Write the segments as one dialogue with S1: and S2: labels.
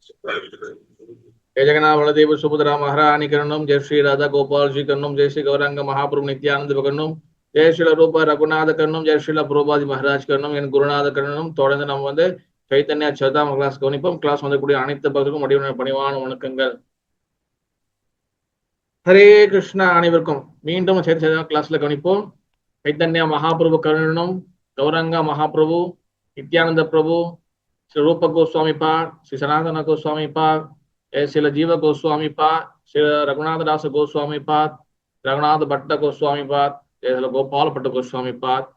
S1: जय जगन्नाथ बलदेव सुभद्रा महारानी करणम जय श्री राधा गोपाल जी करणम जय श्री गौरंग महाप्रभु नित्यानंद करणम जय श्रीல ரூப ரகுநாத கண்ணனும் ஜெய ஸ்ரீல புரோபாதி மகாராஜ் கண்ணனும் என் குருநாத கண்ணனும் தொடர்ந்து நம்ம சைத்தன்யா சதாம் கிளாஸ் கவனிப்போம். கிளாஸ் வந்தக்கூடிய அனைத்து பக்தர்களுக்கும் அடிவன பணிவான வணக்கங்கள். ஹரே கிருஷ்ணா. அனைவருக்கும் மீண்டும் சைத்தன்யா கிளாஸ்ல கவனிப்போம். சைத்தன்யா மகாபிரபு கண்ணனும் கௌரங்க மகாபிரபு நித்யானந்த பிரபு ஸ்ரீ ரூப கோஸ்வாமி பாட் ஸ்ரீ சனாதன கோஸ்வாமி பாட் ஸ்ரீல ஜீவ கோஸ்வாமி பாட் ஸ்ரீ ரகுநாததாச கோஸ்வாமி பாட் ரகுநாத பட்ட கோஸ்வாமி பாத் கோபால பட்ட கோஸ்வாமி பாத்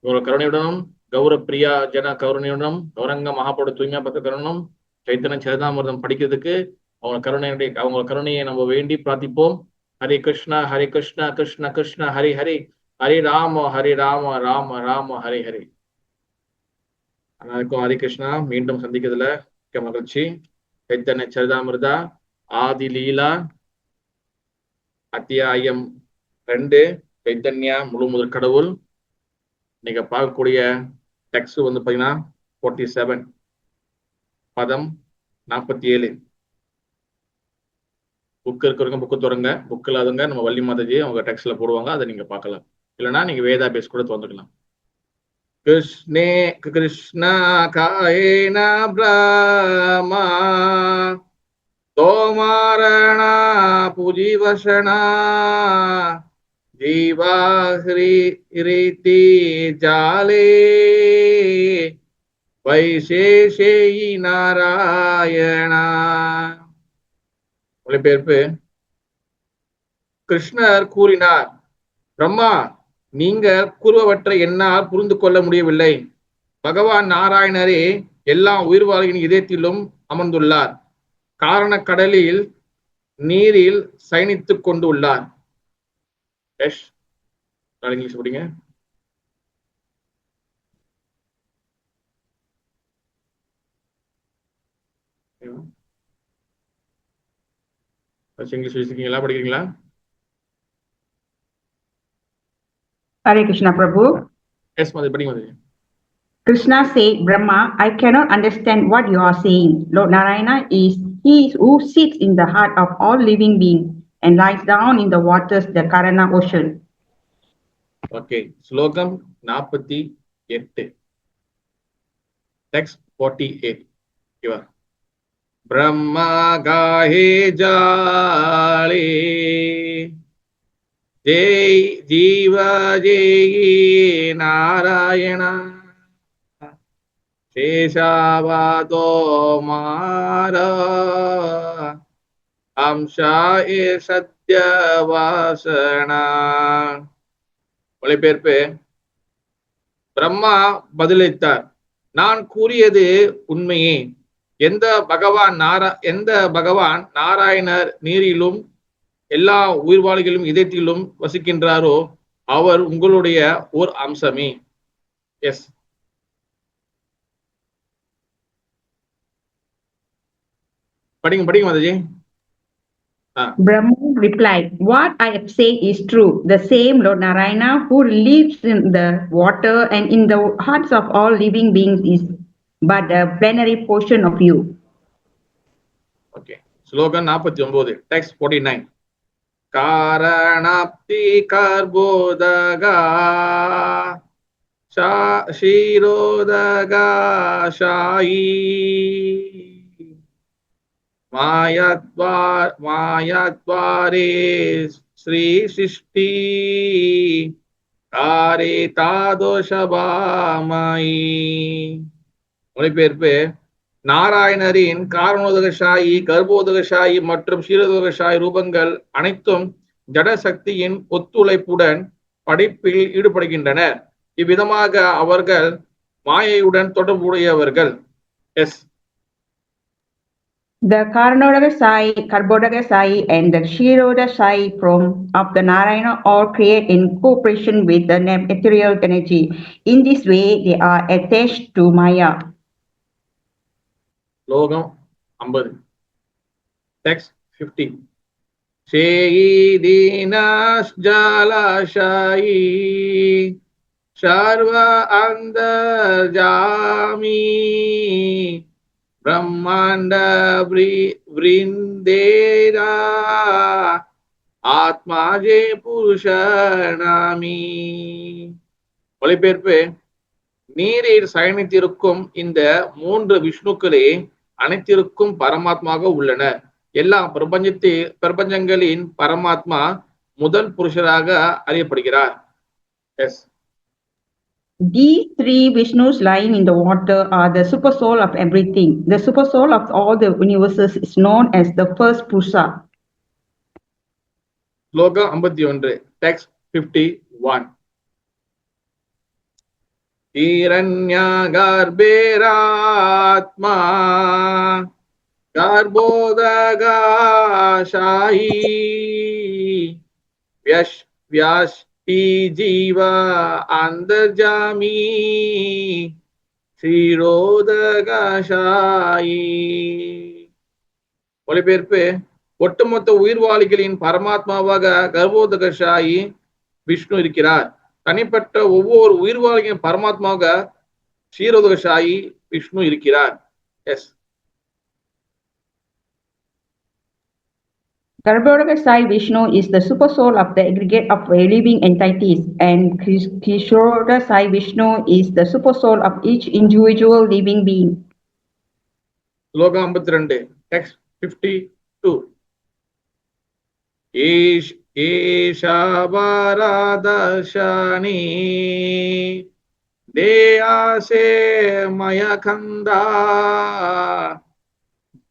S1: இவரோட கருணையுடனும் கௌர பிரியா ஜன கருணையுடனும் கௌரங்க மகாபோட தூய்மையா பத்த கருணும் சைத்தன்ய சரிதாமிர்தம் படிக்கிறதுக்கு அவங்க கருணையை நம்ம வேண்டி பிரார்த்திப்போம். ஹரி கிருஷ்ணா கிருஷ்ண கிருஷ்ண ஹரி ஹரி ஹரி ராம ராம ராம ஹரி ஹரி. அனைவருக்கும் ஹரி கிருஷ்ணா. மீண்டும் சந்திக்கிறதுல மிக்க மகிழ்ச்சி. சைத்தன்ய சரிதாமிர்தா ஆதி லீலா அத்தியாயம் 2 சைத்தன்யா முழு முதற் கடவுள். நீங்க பார்க்கக்கூடிய டெக்ஸ்ட் பாத்தீங்கன்னா 47 பதம் 47. புக் இருக்கிறவங்க புக்கு தொடங்க, புக் இல்லாதவங்க நம்ம வள்ளி மாதாஜி அவங்க டெக்ஸ்ட்ல போடுவாங்க, அதை நீங்க பார்க்கலாம். இல்லைன்னா நீங்க வேதா பேஸ் கூட வந்துக்கலாம். கிருஷ்ணே கிருஷ்ணா காயேன பிரமா தோமாரணா புஜிவசனா ஜீவாஹ்ரீதி ஜாலே வைசேஷேயி நாராயணா. மொழிபெயர்ப்பு. கிருஷ்ணர் கூறினார், பிரம்மா, நீங்கள் கூறுபவற்றை என்னால் புரிந்து கொள்ள முடியவில்லை. பகவான் நாராயணரே எல்லா உயிர்வாழ்களின் இதயத்திலும் அமர்ந்துள்ளார். காரண கடலில் நீரில் சயனித்துக் கொண்டு உள்ளார். இங்கிலீஷ் படிங்க. இங்கிலீஷ் வச்சிருக்கீங்களா, படிக்கிறீங்களா?
S2: Hare Krishna Prabhu.
S1: Yes, Mother, படிங்க Mother.
S2: Krishna said, Brahma, I cannot understand what you are saying. Lord Narayana is he who sits in the heart of all living beings and lies down in the waters, the Karana ocean.
S1: Okay, ஸ்லோகம் 48. Text 48. Here. Brahma gahe jale jai jiva jai narayana sheshavado mara amsha e satya vasana. மொழிபெயர்ப்பு. பிரம்மா பதிலளித்தார், நான் கூறியது உண்மையே. எந்த பகவான் நாராயணர் நீரிலும் எல்லா உயிர்வாளிகளும் இதயத்திலும் வசிக்கின்றாரோ அவர் உங்களுடைய ஓர் அம்சமே. எஸ், படிங்க Mataji.
S2: Brahma replied, what I have said is true. The same Lord Narayana who lives in the water and in the hearts of all living beings is but a plenary portion of you.
S1: Okay. Slogan 49. Text 49. Karanapti karbodaga shirodaga shayi மாயத்வாரே Sri Chishti காரே தாதோஷபாமாயி. மொழிபெயர்ப்பு. நாராயணரின் காரணோதகசாயி, கர்ப்போதகசாயி மற்றும் சீரோதகசாயி ரூபங்கள் அனைத்தும் ஜட சக்தியின் ஒத்துழைப்புடன் படைப்பில் ஈடுபடுகின்றனர். இவ்விதமாக அவர்கள் மாயையுடன் தொடர்புடையவர்கள். Yes,
S2: the Karanodakasai, Karbodakasai and the Shirodasai from of the Narayana all create in cooperation with the material energy. In this way, they are attached to Maya.
S1: Logam 50. Text 50. Sheidinas jalashayi Sharva andarjami பிரம்மாண்ட விருந்தேரா ஆத்மாஜே புருஷனாமி. மொழிபெயர்ப்பு: நீரில் சயனித்திருக்கும் இந்த 3 விஷ்ணுக்களே அனைத்திற்கும் பரமாத்மாக உள்ளனர். எல்லா பிரபஞ்சங்களின் பரமாத்மா முதல் புருஷராக அறியப்படுகிறார். S.
S2: These 3 Vishnus lying in the water are the super soul of everything. The super soul of all the universes is known as the first Purusha.
S1: ஸ்லோகம் 51, டெக்ஸ்ட் 51. ஈரண்யகர்பேராத்மா கர்ப்போதகாஷாயி வியஷ்டி ஜீவ அந்தர்ஜாமி ஸ்ரீரோதகாஷாயி. மொழிபெயர்ப்பு: ஒட்டுமொத்த உயிர்வாளிகளின் பரமாத்மாவாக கர்ப்போதகஷாயி விஷ்ணு இருக்கிறார். தனிப்பட்ட ஒவ்வொரு உயிர்வாளியின் பரமாத்மாவாக ஸ்ரீரோதகஷாயி விஷ்ணு இருக்கிறார். S.
S2: Garbhodakasai Vishnu is the super soul of the aggregate of living entities, and Kishorodasai Vishnu is the super soul of each individual living being.
S1: ஸ்லோகம் 52, text 52. ஏஷாபாராதர்ஷானி தேயாசே மயகந்தா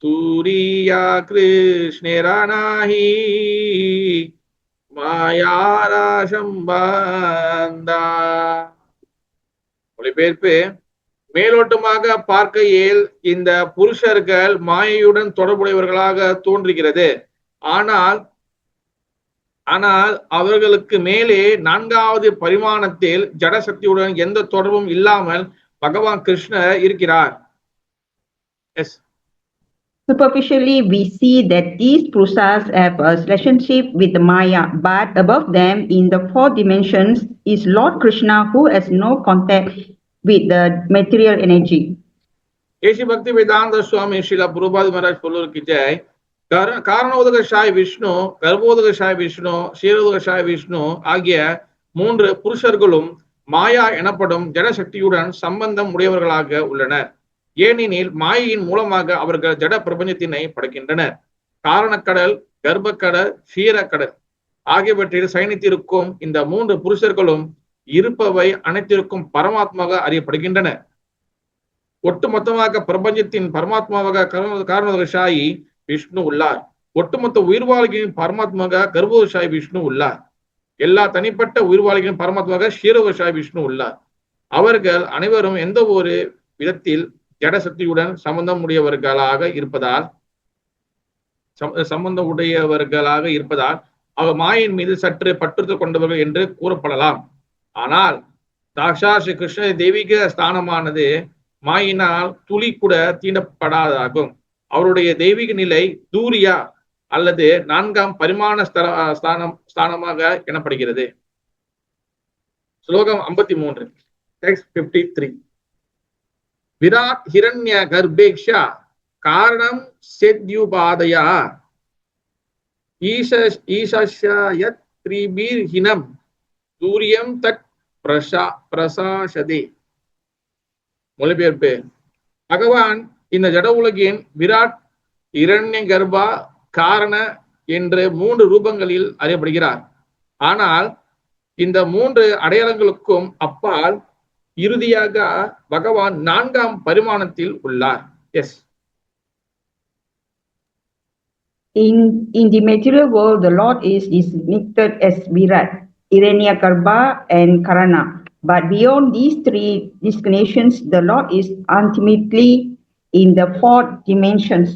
S1: துரியா கிருஷ்ணேரானாஹி மாயாராசம்பந்தா. மொழிபெயர்ப்பு: மேலோட்டமாக பார்க்கையில் இந்த புருஷர்கள் மாயையுடன் தொடர்புடையவர்களாக தோன்றுகிறது. ஆனால் அவர்களுக்கு மேலே 4வது பரிமாணத்தில் ஜடசக்தியுடன் எந்த தொடர்பும் இல்லாமல் பகவான் கிருஷ்ணர் இருக்கிறார். S.
S2: Superficially, we see that these Purusas have a relationship with the Maya, but above them, in the 4 dimensions, is Lord Krishna, who has no contact with the material energy.
S1: AC பக்தி வேதாந்த சுவாமி ஸ்ரீல பிரபுபாத் மகாராஜ் பொருளுக்கு ஜெய். காரணோதகஷாய் விஷ்ணு, கர்ப்போதகஷாய் விஷ்ணு, ஸ்ரீரோதகஷாய் விஷ்ணு ஆகிய 3 புருஷர்களும் மாயா எனப்படும் ஜடசக்தியுடன் சம்பந்தம் உடையவர்களாக உள்ளனர். ஏனெனில் மாயையின் மூலமாக அவர்கள் ஜட பிரபஞ்சத்தினை படைக்கின்றனர். காரணக்கடல், கர்ப்பக்கடல், க்ஷீரக்கடல் ஆகியவற்றில் சயனித்திருக்கும் இந்த 3 புருஷர்களும் இருப்பவை அனைத்திற்கும் பரமாத்மாவாக அறியப்படுகின்றன. ஒட்டுமொத்தமாக பிரபஞ்சத்தின் பரமாத்மாவாக காரணோதகஷாயி விஷ்ணு உள்ளார். ஒட்டுமொத்த உயிர்வாளிகளின் பரமாத்மாவாக கர்ப்போதகஷாயி விஷ்ணு உள்ளார். எல்லா தனிப்பட்ட உயிர்வாளிகளின் பரமாத்மாவாக ஸ்ரீரோதகஷாயி விஷ்ணு உள்ளார். அவர்கள் அனைவரும் எந்த ஒரு விதத்தில் ஜடசக்தியுடன் சம்பந்தம் உடையவர்களாக இருப்பதால் அவர் மாயின் மீது சற்று பற்றுதல் கொண்டவர்கள் என்று கூறப்படலாம். ஆனால் சாக்ஷா ஸ்ரீ கிருஷ்ண தெய்வீக ஸ்தானமானது மாயினால் துளி கூட தீண்டப்படாதாகும். அவருடைய தெய்வீக நிலை தூரியா அல்லது 4ஆம் பரிமாண ஸ்தானமாக எனப்படுகிறது. ஸ்லோகம் 53, டெக்ஸ்ட் 53. விராட் ஹிரண்ய கர்ப்பேக்ஷா காரணம் சேத்யுபாதயா ஈஷாயத் த்ரிபீர்ஹினம் சூரியம் தட் பிரசாசதே. மொழிபெயர்ப்பு: பகவான் இந்த ஜட உலகின் விராட், இரண்ய கர்ப்பா, காரண என்று 3 ரூபங்களில் அறியப்படுகிறார். ஆனால் இந்த 3 அடையாளங்களுக்கும் அப்பால் இறுதியாக பகவான் 4ஆம் பரிமாணத்தில் உள்ளார். S.
S2: In the material world, the Lord is depicted as Virat, Hiranyagarbha and Karana. But beyond these 3 designations, the Lord is ultimately in the 4 dimensions.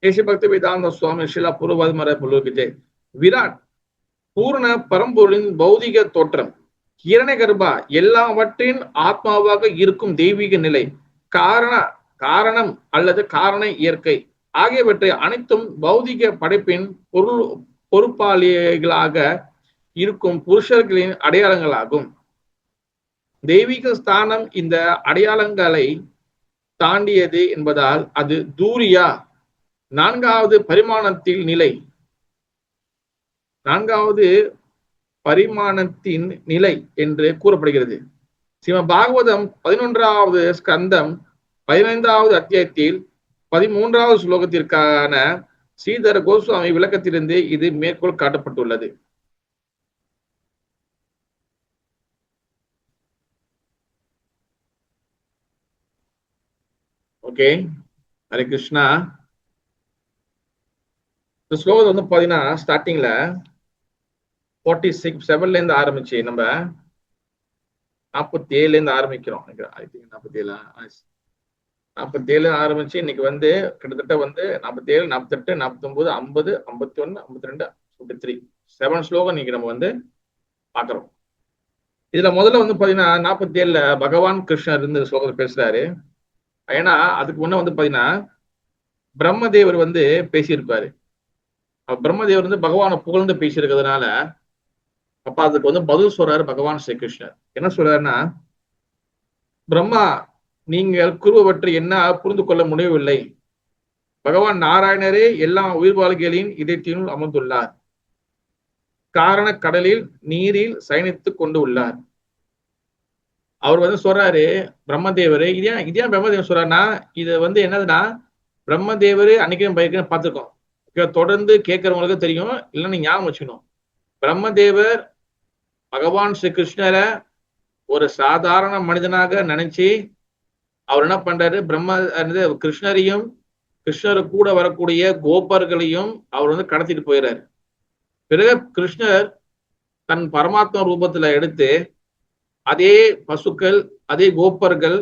S1: AC பக்தி வேதாந்த சுவாமி ஸ்ரீல பிரபுபாத் மகாராஜ் பொருளுக்கு ஜெய். விராட் பூர்ண பரம்பொருளின் பௌதிக தோற்றம். ஹிரண்யகர்ப்பா எல்லாவற்றின் ஆத்மாவாக இருக்கும் தெய்வீக நிலை. காரணம் அல்லது காரண இயற்கை ஆகியவற்றை அனைத்தும் பௌதிக படைப்பின் பொறுப்பாளிகளாக இருக்கும் புருஷர்களின் அடையாளங்களாகும். தெய்வீக ஸ்தானம் இந்த அடையாளங்களை தாண்டியது என்பதால் அது தூரியா, நான்காவது பரிமாணத்தில் நிலை, நான்காவது பரிமாணத்தின் நிலை என்று கூறப்படுகிறது. ஸ்ரீம பாகவதம் 11வது ஸ்கந்தம் 15வது அத்தியாயத்தில் 13வது ஸ்லோகத்திற்கான ஸ்ரீதர கோஸ்வாமி விளக்கத்திலிருந்து இது மேற்கோள் காட்டப்பட்டுள்ளது. ஓகே, ஹரே கிருஷ்ணா. இந்த ஸ்லோகம் வந்து பாத்தீங்கன்னா ஸ்டார்டிங்ல 47ல இருந்து ஆரம்பிச்சு நம்ம 47ல இருந்து ஆரம்பிக்கிறோம். 47 ஆரம்பிச்சு இன்னைக்கு வந்து கிட்டத்தட்ட வந்து 47, 48, 49, 50, 51, 52, 53 7 ஸ்லோகம் இன்னைக்கு நம்ம வந்து பாக்குறோம். இதுல முதல்ல வந்து பாத்தீங்கன்னா 47ல பகவான் கிருஷ்ணர் இருந்து ஸ்லோகத்தை பேசுறாரு. ஏன்னா அதுக்கு முன்ன வந்து பாத்தீங்கன்னா பிரம்மதேவர் வந்து பேசியிருப்பாரு. பிரம்மதேவர் வந்து பகவானை புகழ்ந்து பேசியிருக்கிறதுனால அப்ப அதுக்கு வந்து பதில் சொல்றாரு பகவான் ஸ்ரீ கிருஷ்ணர். என்ன சொல்றாருன்னா, பிரம்மா, நீங்கள் கூறுபவற்றை என்ன புரிந்து கொள்ள முடியவில்லை. பகவான் நாராயணரே எல்லா உயிர்வாழ்களின் இதயத்திலும் அமர்ந்துள்ளார். காரண கடலில் நீரில் சயனித்துக் கொண்டு உள்ளார். அவர் வந்து சொல்றாரு பிரம்மதேவரு, இதே பிரம்மதேவர் சொல்றாருன்னா, இது வந்து என்னதுன்னா பிரம்மதேவரு அன்னைக்கு பைக்கு பார்த்துருக்கோம். தொடர்ந்து கேட்கறவங்களுக்கு தெரியும், இல்லைன்னு ஞாபகம் வச்சுக்கணும். பிரம்மதேவர் பகவான் ஸ்ரீ கிருஷ்ணரை ஒரு சாதாரண மனிதனாக நினைச்சு அவர் என்ன பண்றாரு, கிருஷ்ணரையும் கிருஷ்ணரு கூட வரக்கூடிய கோபர்களையும் அவர் வந்து கடத்திட்டு போயிடுறாரு. பிறகு கிருஷ்ணர் தன் பரமாத்மா ரூபத்துல எடுத்து அதே பசுக்கள், அதே கோப்பர்கள்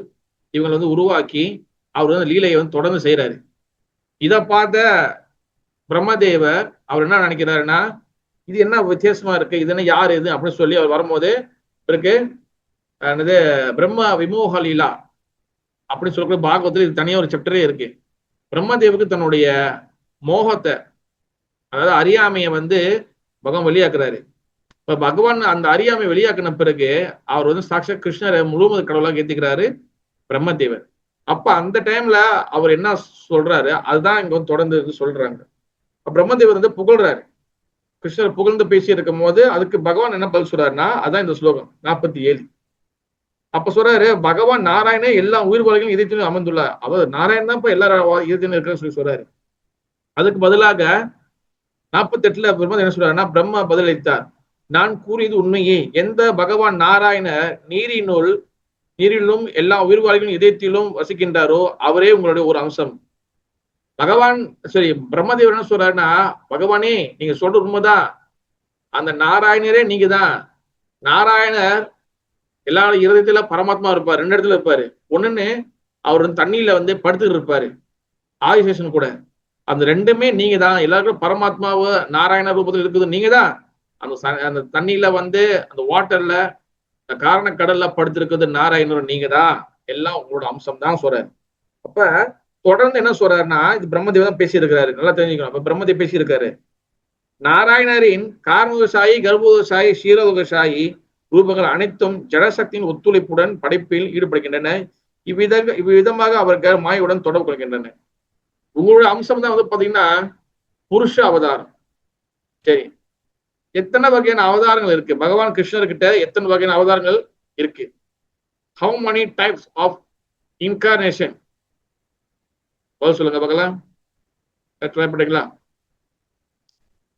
S1: இவங்களை வந்து உருவாக்கி அவர் வந்து லீலையை வந்து தொடர்ந்து செய்யறாரு. இதை பார்த்த பிரம்மதேவர் அவர் என்ன நினைக்கிறாருன்னா, இது என்ன வித்தியாசமா இருக்கு, இது என்ன யார் இது அப்படின்னு சொல்லி அவர் வரும்போது பிறகு பிரம்ம விமோக லீலா அப்படின்னு சொல்ற பாகவத்தில் இது தனியா ஒரு சாப்டரே இருக்கு. பிரம்மதேவுக்கு தன்னுடைய மோகத்தை, அதாவது அறியாமையை வந்து பகவான் வெளியாக்குறாரு. இப்ப பகவான் அந்த அறியாமை வெளியாக்கின பிறகு அவர் வந்து சாட்சா கிருஷ்ணரை முழுவதும் கடவுளாக ஏத்துக்கிறாரு பிரம்மதேவர். அப்ப அந்த டைம்ல அவர் என்ன சொல்றாரு அதுதான் இங்க வந்து தொடர்ந்து சொல்றாங்க. பிரம்மதேவர் வந்து புகழ்றாரு, கிருஷ்ணர் புகழ்ந்து பேசி இருக்கும் போது அதுக்கு பகவான் என்ன பதில் சொல்றாருன்னா, அதான் இந்த ஸ்லோகம் 47. அப்ப சொல்றாரு, பகவான் நாராயணே எல்லா உயிர் வாழ்க்கையும் இதயத்திலும் அமர்ந்துள்ளார். அவர் நாராயணன் தான் இப்ப எல்லா இதயத்திலும் இருக்குன்னு சொல்லி சொல்றாரு. அதுக்கு பதிலாக 48ல பிரம்ம என்ன சொல்றாருன்னா, பிரம்மா பதிலளித்தார், நான் கூறியது உண்மையே. எந்த பகவான் நாராயணர் நீரிலும் எல்லா உயிர் வாழ்க்கையும் இதயத்திலும் வசிக்கின்றாரோ அவரே உங்களுடைய ஒரு அம்சம். பகவான் சரி பிரம்மதேவர் என்ன சொல்றாருன்னா, பகவானே நீங்க சொல்ற உண்மைதான், அந்த நாராயணரே நீங்க தான். நாராயணர் எல்லா இருதயத்துல பரமாத்மா இருப்பாரு, 2 இடத்துல இருப்பாரு. ஒண்ணுன்னு அவர் தண்ணியில வந்து படுத்துட்டு இருப்பாரு ஆதிசேஷன் கூட. அந்த 2மே நீங்க தான். எல்லாருக்கும் பரமாத்மாவை நாராயண ரூபத்தில் இருக்குது நீங்க தான். அந்த தண்ணியில வந்து அந்த வாட்டர்ல காரண கடல்ல படுத்திருக்கிறது நாராயணர் நீங்க தான். எல்லாம் உங்களோட அம்சம் தான் சொல்றாரு. அப்ப தொடர்ந்து என்ன சொல்றாருன்னா, இது பிரம்மதேவ தான் பேசி இருக்கிறாரு, நல்லா தெரிஞ்சுக்கணும். அப்ப பிரம்மதேவ பேசி இருக்காரு, நாராயணரின் காரணோதசாயி, கர்ப்போதசாயி, ஷீரோதசாயி ரூபங்கள் அனைத்தும் ஜடசக்தியின் ஒத்துழைப்புடன் படைப்பில் ஈடுபடுகின்றன. இவ்விதமாக அவர்கள் மாயுடன் தொடர்பு கொள்கின்றன. உங்களுடைய அம்சம் தான் வந்து பாத்தீங்கன்னா புருஷ அவதாரம். சரி, எத்தனை வகையான அவதாரங்கள் இருக்கு பகவான் கிருஷ்ணர்கிட்ட? எத்தனை வகையான அவதாரங்கள் இருக்கு? How many types of incarnation? பதில் சொல்லுங்க பார்க்கலாம். ட்ரை பண்ணிக்கலாம்.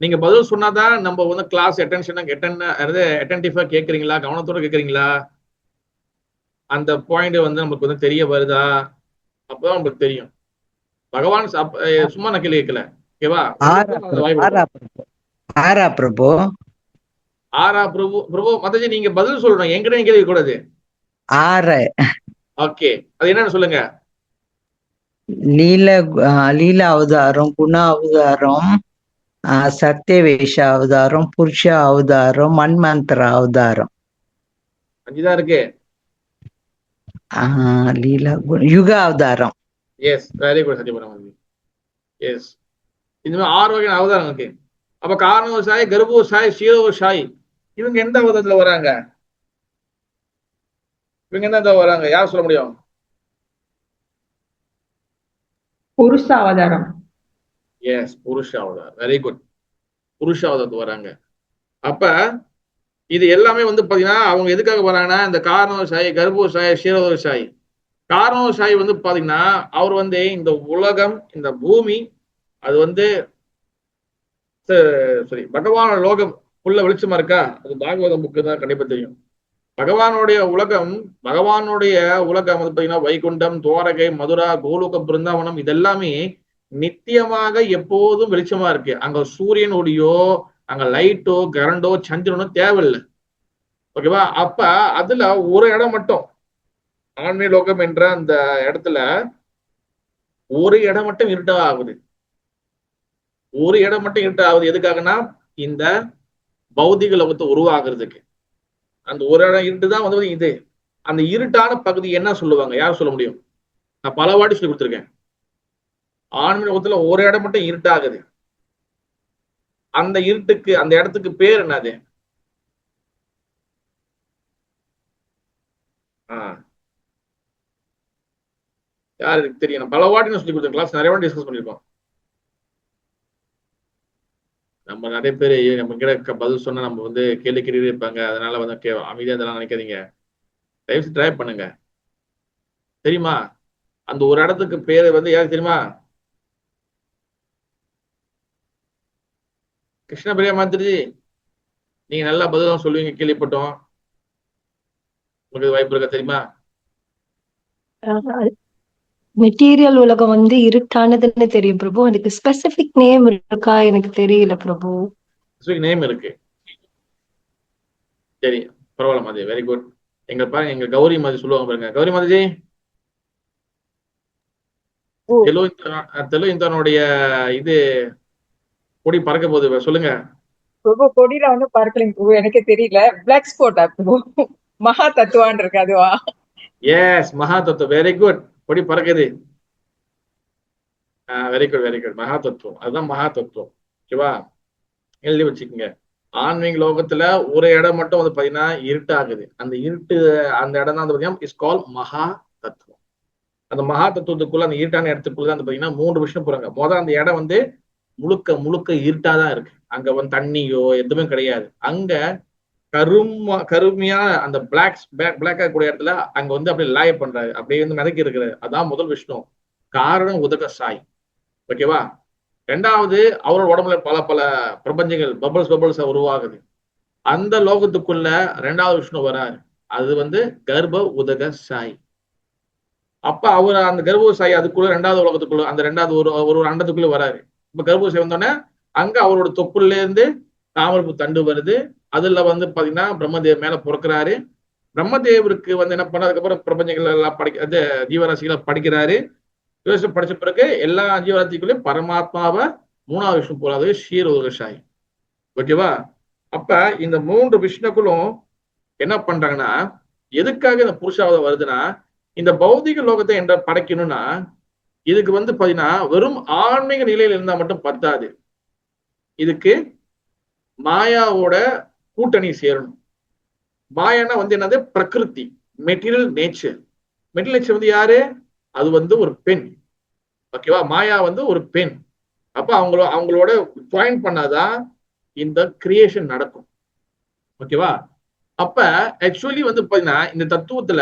S1: நீங்க பதில் சொன்னாதான் நம்ம வந்து கிளாஸ் அட்டென்டிவா கேட்கறீங்களா, கவனத்தோட கேட்கறீங்களா, அந்த பாயிண்ட் வந்து நமக்கு வந்து தெரிய வருதா, அப்பதான் நமக்கு தெரியும். பகவான் சும்மா நான் கேள்வி கேட்கல, ஓகேவா?
S3: ஆரா பிரபு
S1: பிரபு மதஜி, நீங்க பதில் சொல்லணும், என்கிட்ட கேள்வி கூடாது. ஓகே, அது என்னன்னு சொல்லுங்க.
S3: லீலா அவதாரம், குண அவதாரம், சத்யவேஷ அவதாரம், புருஷ அவதாரம், மன்மந்திர அவதாரம்.
S1: 5 தான் இருக்கு.
S3: லீலா யுக அவதாரம்.
S1: Yes, very good Satyapuram. Yes, இந்த மாதிரி 6 வகையான அவதாரம் இருக்கு. அப்ப காரணோசாயி, கர்ப்போசாயி, ஷீரோசாயி இவங்க எந்த அவதாரத்துல வராங்க? இவங்க எந்த வராங்க, யார் சொல்ல முடியும்?
S2: Purusha Avadaram.
S1: எஸ், புருஷ அவதாரம். Very good. புருஷ அவதாரத்துக்கு வராங்க. அப்ப இது எல்லாமே வந்து பாத்தீங்கன்னா அவங்க எதுக்காக வராங்கன்னா இந்த காரணவசாயி, கர்ப்பவசாயி, க்ஷீரோதசாயி. காரணவசாயி வந்து பாத்தீங்கன்னா அவர் வந்து இந்த உலகம், இந்த பூமி, அது வந்து சரி பகவான லோகம் உள்ள வெளிச்சமா இருக்கா? அது பாகவத புக்கு தான் கண்டிப்பா தெரியும். பகவானுடைய உலகம் வந்து பாத்தீங்கன்னா வைகுண்டம், துவாரகை, மதுரா, கோலுகம், பிருந்தாவனம் இதெல்லாமே நித்தியமாக எப்போதும் வெளிச்சமா இருக்கு. அங்க சூரியன் ஒளியோ, அங்க லைட்டோ, கரண்டோ, சந்திரனோ தேவையில்லை. ஓகேவா? அப்ப அதுல ஒரு இடம் மட்டும், ஆன்மீக லோகம் என்ற அந்த இடத்துல ஒரு இடம் மட்டும் இருட்டா ஆகுது. ஒரு இடம் மட்டும் இருட்டா ஆகுது. எதுக்காகனா இந்த பௌதிக லோகத்தை உருவாக்குறதுக்கு. அந்த ஒரு இடம் இருட்டு தான் வந்து இது. அந்த இருட்டான பகுதி என்ன சொல்லுவாங்க? யார் சொல்ல முடியும்? நான் பல வாட்டி சொல்லி கொடுத்துருக்கேன். ஆன்மீக லோகத்துல ஒரு இடம் மட்டும் இருட்டாகுது. அந்த இருட்டுக்கு, அந்த இடத்துக்கு பேர் என்னது? யாருக்கு தெரியும்? நான் பல வாட்டி சொல்லி கொடுத்தேன். கிளாஸ் நிறைய வாட்டி டிஸ்கஸ் பண்ணிருக்கோம். நம்ம நிறைய பேர் நம்ம கிட்ட பதில் சொன்னா நம்ம வந்து கேள்வி கேட்டு இருப்பாங்க. அதனால வந்து அமைதியா இதெல்லாம் நினைக்காதீங்க. தயவு ட்ரை பண்ணுங்க. தெரியுமா? அந்த ஒரு இடத்துக்கு பேரு வந்து யாருக்கு தெரியுமா? கிருஷ்ண பிரியா மாத்திரி, நீங்க நல்லா பதிலாம் சொல்லுவீங்க, கேள்விப்பட்டோம். உங்களுக்கு வாய்ப்பு இருக்கா தெரியுமா?
S4: மெட்டீரியல் உலகம் வந்து இருட்டானதுன்னு தெரியும் பிரபு. அதுக்கு ஸ்பெசிபிக் நேம் இருக்கா எனக்கு தெரியல பிரபு.
S1: நேம் இருக்கு. சரி, பரவாயில்ல மாதி. Very good. எங்க பாருங்க, எங்க கௌரி மாதிரி சொல்லுவாங்க பாருங்க. கௌரி மாதிரிஜி, தெலுந்தனுடைய இது கொடி பறக்க போகுது, சொல்லுங்க.
S5: பிரபு கொடியில வந்து பறக்கலைங்க பிரபு, எனக்கே தெரியல. பிளாக் ஸ்பாட்டா பிரபு? மகா தத்துவான் இருக்கு அதுவா?
S1: எஸ், மகா தத்துவம். Very good. கொடி பறக்குது. Very good, very good. மகா தத்துவம், அதுதான் மகா தத்துவம். ஓகேவா? எழுதி வச்சுக்கோங்க. ஆன்மீக லோகத்துல ஒரு இடம் மட்டும் வந்து பாத்தீங்கன்னா இருட்டு ஆகுது. அந்த இருட்டு, அந்த இடம் தான் பாத்தீங்கன்னா இஸ் கால் மகா தத்துவம். அந்த மகா தத்துவத்துக்குள்ள, அந்த இருட்டான இடத்துக்குள்ள தான் பாத்தீங்கன்னா 3 விஷயம் போறாங்க. முதல் அந்த இடம் வந்து முழுக்க முழுக்க இருட்டாதான் இருக்கு. அங்க வந்து தண்ணியோ எதுவுமே கிடையாது. அங்க கருமையா அந்த பிளாக்கா கூடிய இடத்துல அங்க வந்து அப்படியே லாய பண்றாரு, அப்படியே வந்து மிதக்கி இருக்கிறாரு. அதான் முதல் விஷ்ணு. காரணம் உதக சாய். ஓகேவா? ரெண்டாவது, அவரோட உடம்புல பல பல பிரபஞ்சங்கள் பபிள்ஸ் உருவாகுது. அந்த லோகத்துக்குள்ள ரெண்டாவது விஷ்ணு வராரு. அது வந்து கர்ப்ப உதக சாய். அப்ப அவர் அந்த கர்ப்ப சாய் அதுக்குள்ள ரெண்டாவது உலகத்துக்குள்ள, அந்த ரெண்டாவது ஒரு அண்டத்துக்குள்ள வராரு. இப்ப கர்ப்ப சாய் வந்தோடனே அங்க அவரோட தொப்புல இருந்து தாமரப்பு தண்டு வருது. அதுல வந்து பாத்தீங்கன்னா பிரம்மதேவ் மேல பிறக்கிறாரு. பிரம்மதேவருக்கு வந்து என்ன பண்ண, அதுக்கப்புறம் பிரபஞ்சங்கள் எல்லாம் படிக்க, ஜீவராசிகளை படிக்கிறாரு. படிச்ச பிறகு எல்லா ஜீவராசிக்குள்ளேயும் பரமாத்மாவை மூணாவது விஷ்ணு போறாது, ஷீரோதசாயி. ஓகேவா? அப்ப இந்த 3 விஷ்ணுக்களும் என்ன பண்றாங்கன்னா, எதுக்காக இந்த புருஷாவதம் வருதுன்னா, இந்த பௌதிக லோகத்தை என்ற படைக்கணும்னா இதுக்கு வந்து பாத்தீங்கன்னா வெறும் ஆன்மீக நிலையில இருந்தா மட்டும் பத்தாது. இதுக்கு மாயாவோட கூட்டணி சேரணும். மாயானா வந்து என்னது? பிரகிருதி, மெட்டீரியல் நேச்சர். மெட்டீரியல் நேச்சர் வந்து யாரு? அது வந்து ஒரு பெண். ஓகேவா? மாயா வந்து ஒரு பெண். அப்ப அவங்களோட ஜாயின் பண்ணாதான் இந்த கிரியேஷன் நடக்கும். ஓகேவா? அப்ப ஆக்சுவலி வந்து பாத்தீங்கன்னா இந்த தத்துவத்துல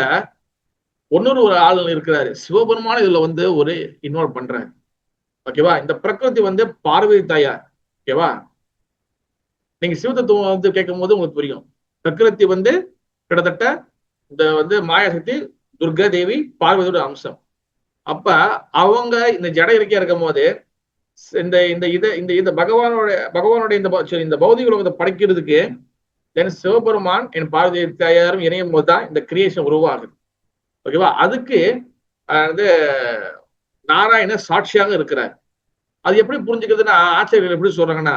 S1: ஒரு ஆள் இருக்கிறாரு, சிவபெருமான இதுல வந்து ஒரு இன்வால்வ் பண்றாரு. ஓகேவா? இந்த பிரகிருதி வந்து பார்வதி தாயார். ஓகேவா? நீங்க சிவ தத்துவம் வந்து கேட்கும் போது உங்களுக்கு புரியும். பிரகிருதி வந்து கிட்டத்தட்ட இந்த வந்து மாயாசக்தி துர்கா தேவி பார்வதியோட அம்சம். அப்ப அவங்க இந்த ஜட இருக்கையா இருக்கும் போது இந்த பகவானுடைய இந்த பௌதிக உலகத்தை படைக்கிறதுக்கு சிவபெருமான் என் பார்வதி தாயாரும் இணையும் போதுதான் இந்த கிரியேஷன் உருவாகுது. ஓகேவா? அதுக்கு வந்து நாராயண சாட்சியாக இருக்கிறார். அது எப்படி புரிஞ்சுக்கிறதுன்னா, ஆச்சரியர்கள் எப்படி சொல்றாங்கன்னா,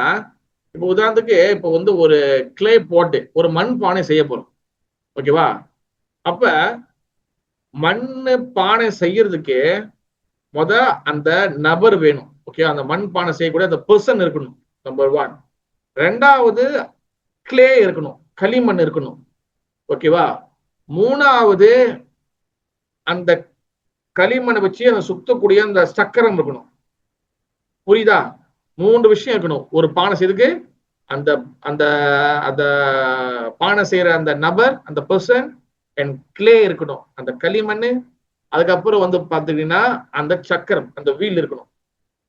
S1: இப்ப உதாரணத்துக்கு இப்ப வந்து ஒரு கிளே போட்டு ஒரு மண் பானை செய்ய போறோம். ஓகேவா? அப்ப மண்ணு பானை செய்யறதுக்கு அந்த நபர் வேணும். ஓகே, அந்த மண் பானை செய்யக்கூடிய அந்த பர்சன் இருக்கணும், நம்பர் 1. ரெண்டாவது கிளே இருக்கணும், களிமண் இருக்கணும். ஓகேவா? மூணாவது அந்த களிமண்ணை வச்சு அந்த சுத்தக்கூடிய அந்த சக்கரம் இருக்கணும். புரியுதா? 3 விஷயம் இருக்கணும். ஒரு பானை செய்யறதுக்கு அந்த அந்த அந்த பானை செய்யற அந்த நபர், அந்த பர்சன், அண்ட் கிளே இருக்கணும், அந்த களிமண். அதுக்கப்புறம் வந்து பாத்துக்கிட்டீங்கன்னா அந்த சக்கரம், அந்த வீல் இருக்கணும்.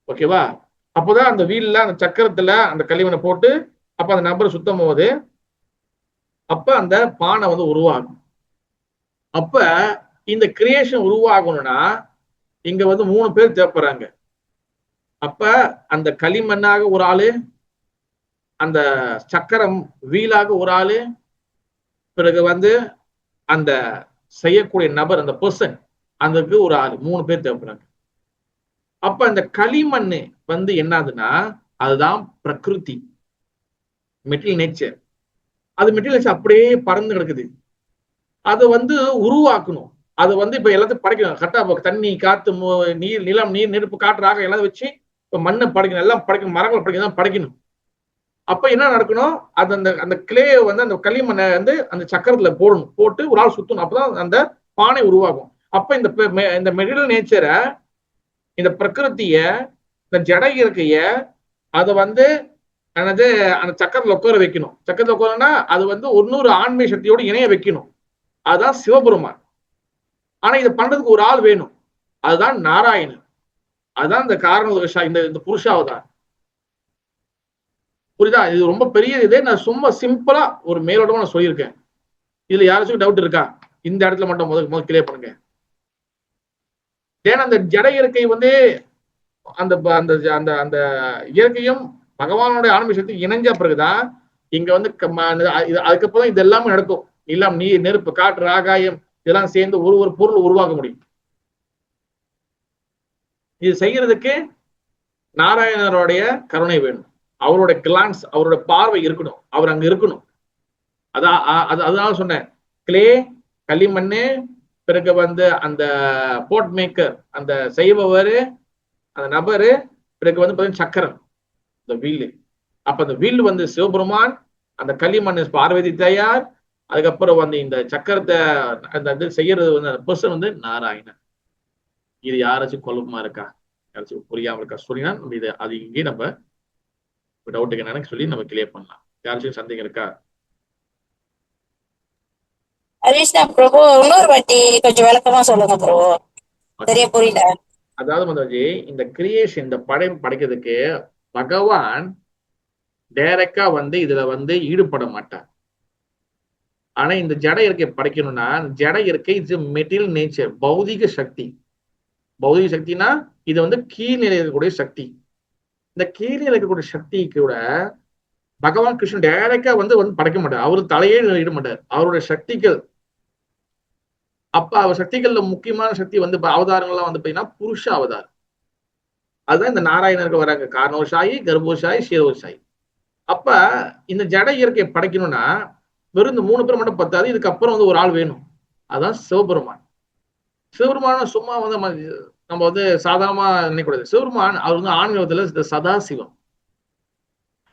S1: ஓகேவா? அப்போதான் அந்த வீல்ல அந்த சக்கரத்துல அந்த களிமண்ணை போட்டு அப்ப அந்த நபர் சுத்தம் போது அப்ப அந்த பானை வந்து உருவாகும். அப்ப இந்த கிரியேஷன் உருவாகணும்னா இங்க வந்து 3 பேர் தேவைப்படுறாங்க. அப்ப அந்த களிமண்ணாக ஒரு ஆளு, அந்த சக்கரம் வீலாக ஒரு ஆளு, பிறகு வந்து அந்த செய்யக்கூடிய நபர், அந்த பர்சன், அதுக்கு ஒரு ஆளு, 3 பேர் தேவைப்படுறாங்க. அப்ப அந்த களிமண்ணு வந்து என்னதுன்னா அதுதான் பிரகிருதி, மெட்டீரியல் நேச்சர். அது மெட்டீரியல் நேச்சர் அப்படியே பறந்து கிடக்குது. அதை வந்து உருவாக்கணும். அது வந்து இப்ப எல்லாத்தையும் படைக்கணும். கரெக்டா தண்ணி, காத்து, நீர், நிலம், நீர், நெருப்பு, காற்று, ஆக எல்லாம் வச்சு இப்ப மண்ணை படைக்கணும், எல்லாம் படைக்கணும், மரங்களை படைக்கணும், படைக்கணும். அப்ப என்ன நடக்கணும்? அது அந்த அந்த கிளே வந்து அந்த களிமண்ணை வந்து அந்த சக்கரத்துல போடணும், போட்டு ஒரு ஆள் சுத்தணும். அப்பதான் அந்த பானை உருவாகும். அப்ப இந்த மெட்டீரியல் நேச்சரை, இந்த பிரகிருத்திய, இந்த ஜட இயற்கைய, அதை வந்து அந்த சக்கரத்துல உட்கார வைக்கணும். சக்கரத்துல உட்காரனா அது வந்து இன்னொரு ஆன்மீக சக்தியோடு இணைய வைக்கணும். அதுதான் சிவபெருமான். ஆனா இதை பண்றதுக்கு ஒரு ஆள் வேணும். அதுதான் நாராயணன். அதுதான் இந்த காரண இந்த புருஷாவதார். புரியுதா? இது ரொம்ப பெரிய இதே நான் சும்மா சிம்பிளா ஒரு மேலோட்டமா நான் சொல்லியிருக்கேன். இதுல யாராச்சும் டவுட் இருக்கா? இந்த இடத்துல மட்டும் முதல் கிளியர் பண்ணுங்க. ஏன்னா அந்த ஜட இயற்கை வந்து அந்த அந்த அந்த அந்த இயற்கையும் பகவானுடைய ஆன்மீக சக்தி இணைஞ்ச பிறகுதான் இங்க வந்து அதுக்கப்புறம் இது எல்லாமே நடக்கும். நிலம், நீர், நெருப்பு, காற்று, ஆகாயம் இதெல்லாம் சேர்ந்து ஒரு பொருள் உருவாக்க முடியும். இது செய்யறதுக்கு நாராயணருடைய கருணை வேணும். அவருடைய கிளான்ஸ், அவருடைய பார்வை இருக்கணும். அவர் அங்க இருக்கணும். அதனால சொன்னேன், கிளே, களிமண்ணு, பிறகு வந்து அந்த போட் மேக்கர், அந்த செய்பவர், அந்த நபரு, பிறகு வந்து பாத்தீங்கன்னா சக்கரம், இந்த வீல்லு. அப்ப அந்த வீல் வந்து சிவபெருமான், அந்த களிமண் பார்வதி தயார், அதுக்கப்புறம் வந்து இந்த சக்கரத்தை அந்த செய்யறது வந்து அந்த பர்சன் வந்து நாராயணன். இது யாராச்சும் குழப்பமா இருக்கா? யாராச்சும் புரியாம இருக்கா சொல்லினா நம்ம இது அது இங்கே நம்ம டவுட்டுக்கு என்னன்னு சொல்லி நம்ம கிளியர் பண்ணலாம். யாராச்சும் சந்தேகம் இருக்கா?
S6: ஹரிஷ்ணா பிரபு, இன்னொரு வாட்டி கொஞ்சம் விளக்கமா சொல்லுங்க ப்ரோ, சரியா புரியல.
S1: அதாவது மதோஜி, இந்த கிரியேஷன், இந்த படைக்கிறதுக்கு பகவான் டைரக்டா வந்து இதுல வந்து ஈடுபட மாட்டார். ஆனா இந்த ஜட இயற்கை படைக்கணும்னா, ஜட இயற்கை இது மெட்டீரியல் நேச்சர், பௌதிக சக்தி. பௌதிக சக்தினா இது வந்து கீழ்நிலை இருக்கக்கூடிய சக்தி. இந்த கீழ்நிலை இருக்கக்கூடிய சக்தி கூட பகவான் கிருஷ்ணன் டைரக்டா வந்து படைக்க மாட்டார். அவரு தலையே இட மாட்டார். அவருடைய சக்திகள், அப்ப அவர் சக்திகள்ல முக்கியமான சக்தி வந்து அவதாரங்கள்லாம் வந்து பாத்தீங்கன்னா புருஷ அவதாரம். அதுதான் இந்த நாராயணருக்கு வராங்க. காரணோஷாயி, கர்ப்போஷாயி, சீரோஷாயி. அப்ப இந்த ஜட இயற்கையை படைக்கணும்னா வெறும் இந்த 3 பேர் மட்டும் பத்தாது, இதுக்கப்புறம் வந்து ஒரு ஆள் வேணும். அதுதான் சிவபெருமான். சிவபெருமான சும்மா வந்து நம்ம வந்து சாதாரணமா நினைக்கக்கூடாது. சிவபெருமான் அவர் வந்து ஆன்மீகத்துல சதாசிவம்.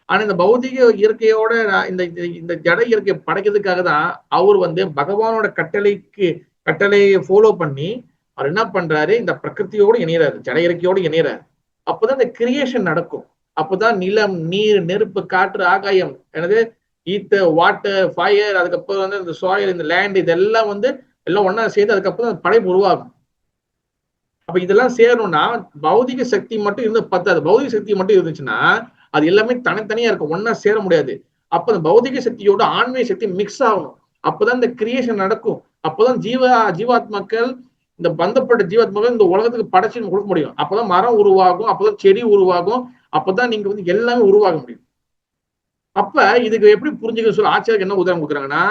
S1: ஆனா இந்த பௌதிக இயற்கையோட இந்த இந்த ஜட இயற்கையை படைக்கிறதுக்காக தான் அவர் வந்து பகவானோட கட்டளையை ஃபாலோ பண்ணி அவர் என்ன பண்றாரு, இந்த பிரகிருத்தியோடு இணையறாரு, ஜட இயற்கையோடு இணையறாரு. அப்பதான் இந்த கிரியேஷன் நடக்கும். அப்பதான் நிலம், நீர், நெருப்பு, காற்று, ஆகாயம், எனது ஈத்தர், வாட்டர், ஃபயர், அதுக்கப்புறம் வந்து இந்த சாயில், இந்த லேண்ட், இதெல்லாம் வந்து எல்லாம் ஒன்னா சேர்ந்து அதுக்கப்புறம் அந்த படைப்பு உருவாகும். அப்ப இதெல்லாம் சேரணும்னா பௌதிக சக்தி மட்டும் இருந்து பத்தாது. பௌதிக சக்தி மட்டும் இருந்துச்சுன்னா அது எல்லாமே தனித்தனியா இருக்கும், ஒன்னா சேர முடியாது. அப்ப அந்த பௌதிக சக்தியோட ஆன்மீக சக்தி மிக்ஸ் ஆகணும். அப்பதான் இந்த கிரியேஷன் நடக்கும். அப்பதான் ஜீவாத்மாக்கள், இந்த பந்தப்பட்ட ஜீவாத்மாக்கள் இந்த உலகத்துக்கு படைச்சு கொடுக்க முடியும். அப்பதான் மரம் உருவாகும், அப்பதான் செடி உருவாகும், அப்பதான் நீங்க வந்து எல்லாமே உருவாக முடியும். அப்ப இதுக்கு எப்படி புரிஞ்சுக்க சொல்ல ஆச்சாரியருக்கு என்ன உதாரணம் கொடுக்குறாங்கன்னா,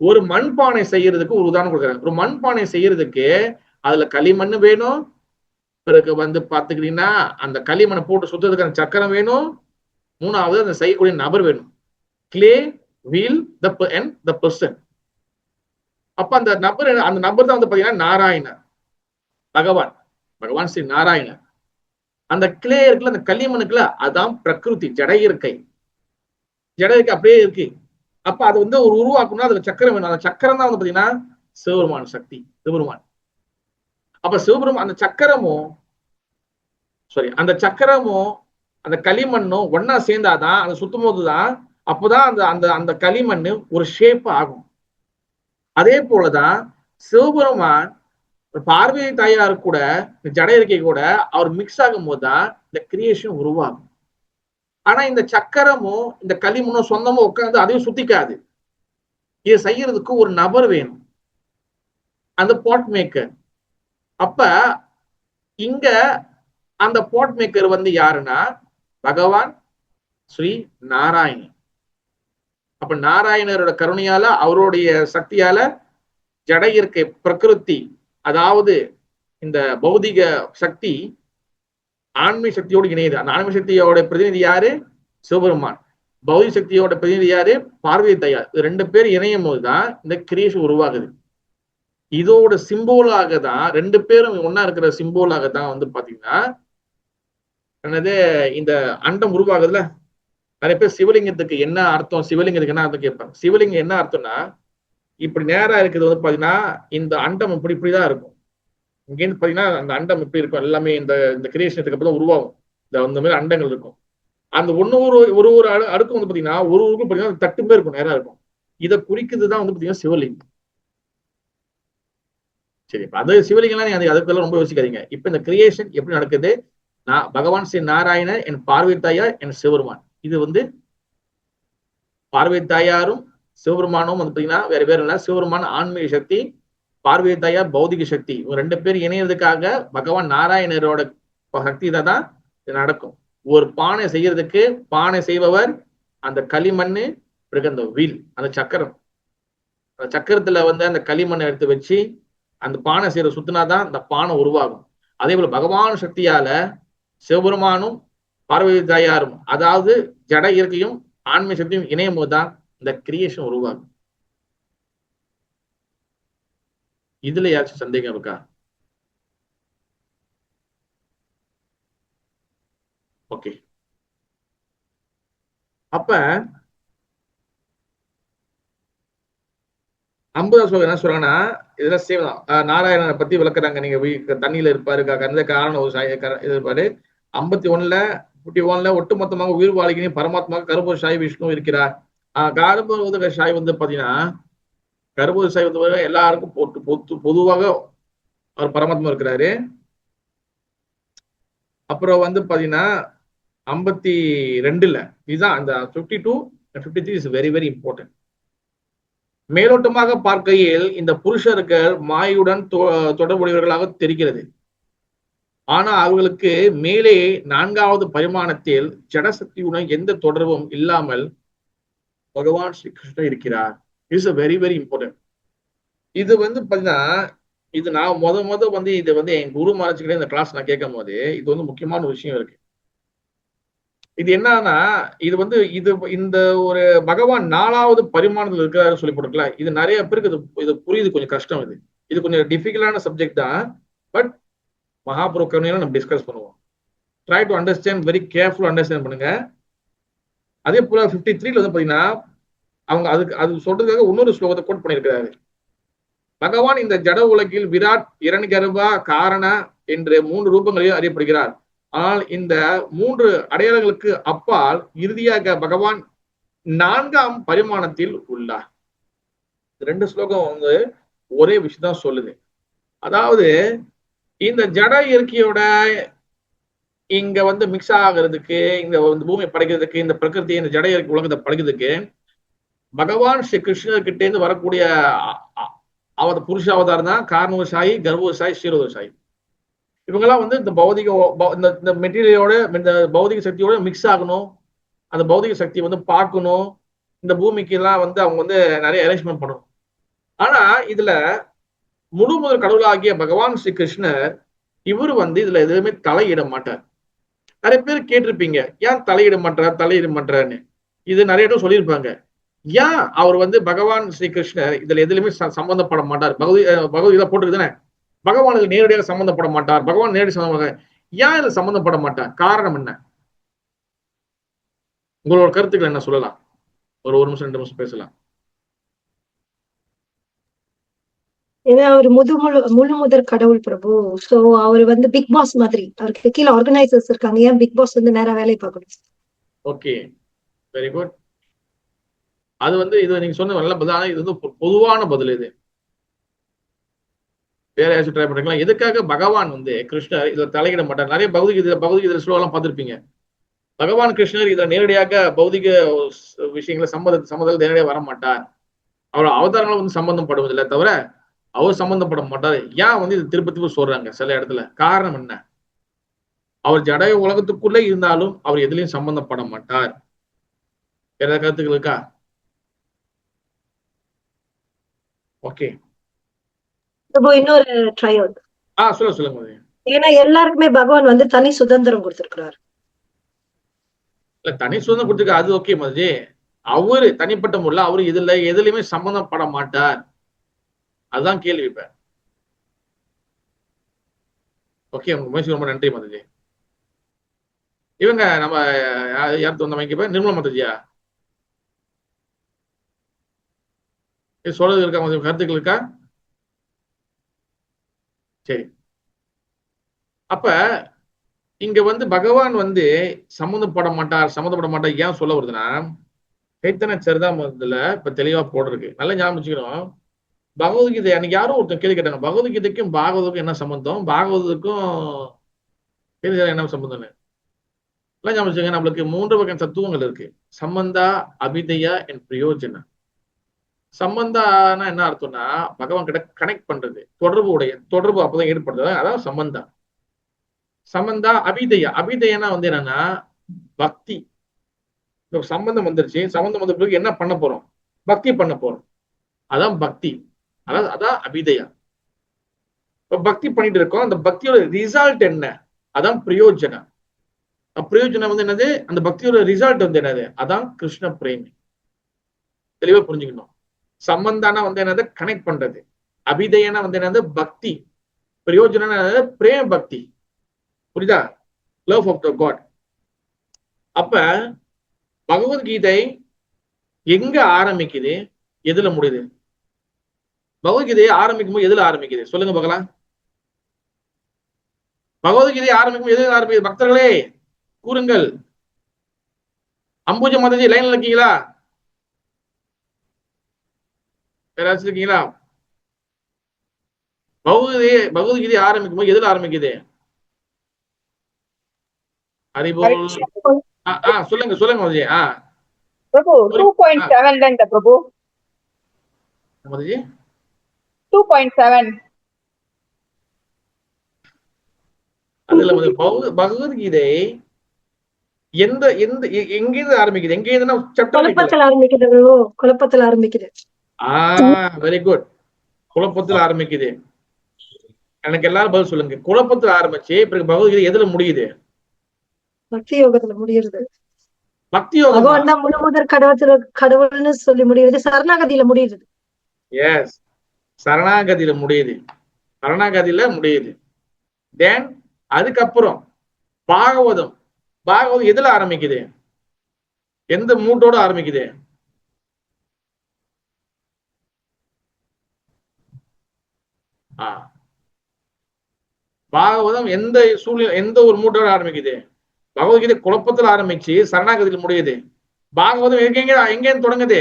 S1: ஒரு மண்பானை செய்யறதுக்கு ஒரு உதாரணம் கொடுக்குறாங்க. ஒரு மண்பானை செய்யறதுக்கு அதுல களிமண் வேணும், பிறகு வந்து பாத்துக்கிட்டீங்கன்னா அந்த களிமண்ணை போட்டு சுத்ததுக்கு அந்த சக்கரம் வேணும், 3வது அந்த செய்யக்கூடிய நபர் வேணும். Clay, wheel, the person. அப்ப அந்த நபர் தான் வந்து பாத்தீங்கன்னா நாராயணன், பகவான் ஸ்ரீ நாராயணன். அந்த கிளே இருக்குல்ல, அந்த களிமண்ணுக்குள்ள அதான் பிரகிருதி, ஜட இயற்கை. ஜட இயற்கை அப்படியே இருக்கு. அப்ப அது வந்து ஒரு உருவாக்கணும்னா அதுல சக்கரம் வேணும். அந்த சக்கரம் தான் வந்து பாத்தீங்கன்னா சிவபெருமான் சக்தி, சிவபெருமான். அப்ப சிவபெருமான் அந்த சக்கரமும் அந்த களிமண்ணும் ஒன்னா சேர்ந்தாதான் அந்த சுத்தும் போதுதான் அப்பதான் அந்த அந்த அந்த களிமண் ஒரு ஷேப் ஆகும். அதே போலதான் சிவபெருமான் பார்வதி தாயார் கூட ஜட இருக்கை கூட அவர் மிக்ஸ் ஆகும் போதுதான் இந்த கிரியேஷன் உருவாகும். ஆனா இந்த சக்கரமும் இந்த களிமண்ணும் சொந்தமும் உட்காந்து அதையும் சுத்திக்காது. இதை செய்யறதுக்கு ஒரு நபர் வேணும், அந்த பாட் மேக்கர். அப்ப இங்க அந்த பாட் மேக்கர் வந்து யாருன்னா பகவான் ஸ்ரீ நாராயணன். அப்ப நாராயணரோட கருணையால அவருடைய சக்தியால ஜட இயற்கை பிரகிருதி, அதாவது இந்த பௌதிக சக்தி ஆன்மீக சக்தியோடு இணையுது. அந்த ஆன்மீக சக்தியோட பிரதிநிதி யாரு? சிவபெருமான். பௌதிக சக்தியோட பிரதிநிதி யாரு? பார்வதி தாயார். ரெண்டு பேர் இணையும் போதுதான் இந்த கிரியேஷன் உருவாகுது. இதோட சிம்போலாக தான், ரெண்டு பேரும் ஒன்னா இருக்கிற சிம்போலாக தான் வந்து பாத்தீங்கன்னா என்னது இந்த அண்டம் உருவாகுதுல. நிறைய பேர் சிவலிங்கத்துக்கு என்ன அர்த்தம், சிவலிங்கத்துக்கு என்ன அர்த்தம் கேட்பாங்க. சிவலிங்கம் என்ன அர்த்தம்னா, இப்படி நேரா இருக்குது வந்து பாத்தீங்கன்னா இந்த அண்டம் இப்படிதான் இருக்கும். இங்கேருந்து பாத்தீங்கன்னா அந்த அண்டம் எப்படி இருக்கும், எல்லாமே இந்த இந்த கிரியேஷனுக்கு அப்புறம் உருவாகும். இந்த மாதிரி அண்டங்கள் இருக்கும். அந்த ஒரு ஒரு அடுக்கும் வந்து பாத்தீங்கன்னா ஒரு ஊருக்கும் பாத்தீங்கன்னா தட்டுமே இருக்கும், நேரா இருக்கும். இதை குறிக்குதுதான் வந்து பாத்தீங்கன்னா சிவலிங்கம். சரி, அது சிவலிங்கம்லாம் நீங்க அதுக்கெல்லாம் ரொம்ப யோசிக்காதீங்க. இப்ப இந்த கிரியேஷன் எப்படி நடக்குது? பகவான் ஸ்ரீ நாராயணன், என் பார்வதி தாயார், என் சிவபெருமான். இது வந்து பார்வதி தாயாரும் சிவபெருமானும் வந்து பாத்தீங்கன்னா வேற வேற இல்ல. சிவபெருமான் ஆன்மீக சக்தி, பார்வதி தாயார் பௌதிக சக்தி. இவங்க ரெண்டு பேர் இணையறதுக்காக பகவான் நாராயணரோட சக்தி தான் இது நடக்கும். ஒரு பானை செய்யறதுக்கு பானை செய்பவர் அந்த களிமண்ணு, பிறகு அந்த வீல், அந்த சக்கரம். அந்த சக்கரத்துல வந்து அந்த களிமண்ணை எடுத்து வச்சு அந்த பானை செய்யற சுத்தினாதான் அந்த பானை உருவாகும். அதே போல பகவான் சக்தியால சிவபெருமானும் பார்வதி தாயாரும், அதாவது ஜட இயற்கையும் ஆன்மீக சக்தியும் இணையும் போதுதான் இந்த கிரியேஷன் உருவாகும். இதுல யாச்சும் சந்தேகம் இருக்கா? ஓகே. அப்ப 50 ஸ்லோகம் என்ன சொல்றாங்கன்னா, இதெல்லாம் சேம் தான். நாராயணனை பத்தி விளக்குறாங்க. நீங்க தண்ணியில இருப்பாரு, கந்த காரண ஒரு இது இருப்பாரு. 51ல ஒட்டுமொத்தமாக உயிர் வாழ்க்கையும் பரமாத்மா கருப்பூர சாய் விஷ்ணு இருக்கிறார். கருப்பூர சாய் வந்து பாத்தீங்கன்னா, கருப்பூர சாய் வந்து எல்லாருக்கும் பொதுவாக அவர் பரமாத்மா இருக்கிறாரு. அப்புறம் வந்து பாத்தீங்கன்னா 52ல இதுதான் அந்த 52 53 இஸ் வெரி வெரி இம்பார்ட்டன்ட். மேலோட்டமாக பார்க்கையில் இந்த புருஷர்கள் மாயுடன் தொடர்புடையவர்களாக தெரிகிறது. ஆனா அவர்களுக்கு மேலே 4வது பரிமாணத்தில் ஜடசக்தியுடன் எந்த தொடர்பும் இல்லாமல் பகவான் ஸ்ரீ கிருஷ்ணர் இருக்கிறார். It's very very important. இது வந்து பாத்தீங்கன்னா, இது நான் முத வந்து இது வந்து என் குரு மகாராஜ்கிட்ட இந்த கிளாஸ் நான் கேட்கும் போது இது வந்து முக்கியமான ஒரு விஷயம் இருக்கு. இது என்னன்னா, இது வந்து இந்த ஒரு பகவான் 4வது பரிமாணத்தில் இருக்கிறாரு சொல்லி போட்டுருக்கல. இது நிறைய பேருக்கு இது புரியுது, கொஞ்சம் கஷ்டம். இது கொஞ்சம் டிஃபிகல்ட்டான சப்ஜெக்ட் தான். பட் மகாபுரு கருணையில நம்ம டிஸ்கஸ் பண்ணுவோம். Try to understand, very careful understand பண்ணுங்க. அதே போல 53ல வந்து பாத்தீங்கன்னா அவங்க அது சொல்றதுக்காக இன்னொரு ஸ்லோகத்தை கோட் பண்ணியிருக்கிறாரு. பகவான் இந்த ஜட உலகில் விராட், இரண்கர்பா, காரண என்று 3 ரூபங்களையும் அறியப்படுகிறார். ஆனால் இந்த 3 அடையாளங்களுக்கு அப்பால் இறுதியாக பகவான் 4ஆம் பரிமாணத்தில் உள்ளார். 2 ஸ்லோகம் வந்து ஒரே விஷயம் தான் சொல்லுது. அதாவது இந்த ஜட இயற்கையோட இங்க வந்து மிக்ஸ் ஆகிறதுக்கு, இந்த பூமி படைக்கிறதுக்கு, இந்த பிரகிருதி இந்த ஜட இயற்கை உலகத்தை படைக்கிறதுக்கு பகவான் ஸ்ரீ கிருஷ்ணர்கிட்ட இருந்து வரக்கூடிய அவத புருஷ அவதாரம் தான் காரணவசாயி, கர்ப்பவசாயி, ஸ்ரீரோதசாயி. இவங்கெல்லாம் வந்து இந்த பௌதிக இந்த மெட்டீரியலோட இந்த பௌதிக சக்தியோட மிக்ஸ் ஆகணும். அந்த பௌதிக சக்தியை வந்து பார்க்கணும். இந்த பூமிக்கு எல்லாம் வந்து அவங்க வந்து நிறைய அரேஞ்ச்மெண்ட் பண்ணணும். ஆனா இதுல முதல் கடவுளாகிய பகவான் ஸ்ரீ கிருஷ்ணர் இவரு வந்து இதுல எதுவுமே தலையிட மாட்டார். நிறைய பேர் கேட்டிருப்பீங்க, ஏன் தலையிட மாட்டார்னு. இது நிறைய இடம் சொல்லியிருப்பாங்க. ஏன் அவர் வந்து பகவான் ஸ்ரீ கிருஷ்ணர் இதுல எதுலையுமே சம்பந்தப்பட மாட்டார்? பகவத்கீதை போட்டுருக்குதானே, பகவான் இதுல நேரடியாக சம்பந்தப்பட மாட்டார், பகவான் நேரடி சம்பந்தமாக. ஏன் இதுல சம்பந்தப்பட மாட்டார்? காரணம் என்ன? உங்களோட கருத்துக்கள் என்ன சொல்லலாம்? ஒரு நிமிஷம் 2 நிமிஷம் பேசலாம்.
S4: ஏன்னா அவர் முழு முதற் கடவுள் பிரபு. சோ அவர் வந்து பிக் பாஸ் மாதிரி, அவருக்கு கீழே ஆர்கனைசர்ஸ் இருக்காங்க. ஏன் பிக் பாஸ் வந்து நேரா வேலையை பார்க்கணும்?
S1: Okay, very good. அது வந்து இது நீங்க சொன்ன நல்ல பதில். ஆனா இது வந்து பொதுவான பதில். இது வேற யாராச்சும் ட்ரை பண்ணிக்கலாம். எதுக்காக பகவான் வந்து கிருஷ்ணர் இதுல தலையிட மாட்டார்? நிறைய பௌதிக ஸ்லோலாம் பார்த்திருப்பீங்க. பகவான் கிருஷ்ணர் இதுல நேரடியாக பௌதிக விஷயங்களை சம்மதம் நேரடியாக வர மாட்டார். அவர் அவதாரங்களும் வந்து சம்பந்தம் படுவதில்லை தவிர அவர் சம்பந்தப்பட மாட்டார். ஏன் வந்து இது திருப்பி சொல்றாங்க சில இடத்துல? காரணம் என்ன? அவர் ஜடைய உலகத்துக்குள்ளே இருந்தாலும் அவர் எதுலையும் சம்பந்தப்பட மாட்டார். வேற கருத்துக்கள் இருக்கா? ஓகே,
S4: பிரபு இன்னொரு ட்ரை அவுட்.
S1: சொல்லுங்க.
S4: ஏன்னா எல்லாருக்குமே பகவான் வந்து தனி சுதந்திரம் கொடுத்திருக்கிறார்.
S1: இல்ல, தனி சுதந்திரம் கொடுத்துருக்க அது ஓகே மதி. அவரு தனிப்பட்ட முறையில் அவரு எதுலையுமே சம்பந்தப்பட மாட்டார். அதுதான் கேள்வி. இப்ப ஓகே, உங்க முயற்சி ரொம்ப நன்றி மதுஜி. இவங்க நம்ம யார் வந்தவங்க? இப்ப நிர்மலா மதுஜியா சொல்றது இருக்கா? கருத்துக்கள் இருக்கா? சரி, அப்ப இங்க வந்து பகவான் வந்து சம்மந்தப்பட மாட்டார் ஏன் சொல்ல வருதுன்னா, சைத்தன்ய சரிதாமத்துல இப்ப தெளிவா போடுறது நல்லா ஞாபகம் வச்சுக்கணும். பகவத்கீதை அன்னைக்கு யாரும் ஒருத்தர் கேள்வி கேட்டாங்க, பகவத்கீதைக்கும் பாகவதுக்கும் என்ன சம்பந்தம், பாகவதுக்கும் என்ன சம்பந்தம்னு. எல்லாம் ஞாபகம் வச்சுக்கோங்க. நம்மளுக்கு 3 வகை தத்துவங்கள் இருக்கு: சம்பந்தா, அபிதயா அண்ட் பிரயோஜனா. சம்பந்தானா என்ன அர்த்தம்னா பகவான் கிட்ட கனெக்ட் பண்றது, தொடர்பு அப்பதான் ஏற்படுறது, அதான் சம்பந்தா. சம்பந்தா. அபிதயனா வந்து என்னன்னா பக்தி. சம்பந்தம் வந்துருச்சு, சம்பந்தம் வந்த பிறகு என்ன பண்ண போறோம்? பக்தி பண்ண போறோம், அதான் பக்தி. அதான் அபிதயா. பக்தி பண்ணிட்டு இருக்கோம், அந்த பக்தியோட ரிசல்ட் என்ன? அதான் பிரயோஜனம். பிரயோஜனம் வந்து என்னது? அந்த பக்தியோட ரிசல்ட் வந்து என்னது? அதான் கிருஷ்ண பிரேமி. தெளிவா புரிஞ்சுக்கணும். சம்பந்தானா வந்து என்னது? கனெக்ட் பண்றது. அபிதயனா வந்து என்னது? பக்தி. பிரயோஜனம் பிரேம பக்தி. புரியுதா? Love of the God. அப்ப பகவத்கீதை எங்க ஆரம்பிக்குது, எதுல முடியுது? பகவத்கீதையை ஆரம்பிக்கும் போது எதுல ஆரம்பிக்குது சொல்லுங்க பார்க்கலாம். பகவத்கீதையை ஆரம்பிக்கும் எதுல ஆரம்பிக்குது? பக்தர்களே கூறுங்கள். அம்புஜ மாதாஜி லைன்ல இருக்கீங்களா? யாராச்சும் இருக்கீங்களா? பகவத்கீதை ஆரம்பிக்கும் போது எதுல ஆரம்பிக்குது? ஹரிபோல். சொல்லுங்க மாதாஜி.
S5: பிரபு 2.7 பிரபு 2.7.
S1: அதுல பகவத்கீதை எந்த எங்கிருந்து ஆரம்பிக்குது? எங்கிருந்து
S4: குழப்பத்தில் ஆரம்பிக்குது.
S1: Very good. குழப்பத்தில் ஆரம்பிக்குது. எனக்கு எல்லாரும் பதில் சொல்லுங்க. குழப்பத்தில் ஆரம்பிச்சு பிறகு பகவத்கீதை எதுல முடியுது?
S4: பக்தி யோகத்துல முடியுது.
S1: பக்தி யோகம்
S4: தான் முழு முதற் கடவுள்னு சொல்லி முடியுது. சரணாகதியில முடியுது.
S1: எஸ், சரணாகதியில முடியுது. தென் அதுக்கப்புறம் பாகவதம் எதுல ஆரம்பிக்குது? எந்த மூட்டோட ஆரம்பிக்குது? பாகவதம் எந்த சூழ்நிலை, எந்த ஒரு மூட்டோட ஆரம்பிக்குது? பகவத்கீதை குழப்பத்தில் ஆரம்பிச்சு சரணாகதியில் முடியுது. பாகவதம் எங்கேருந்து தொடங்குது?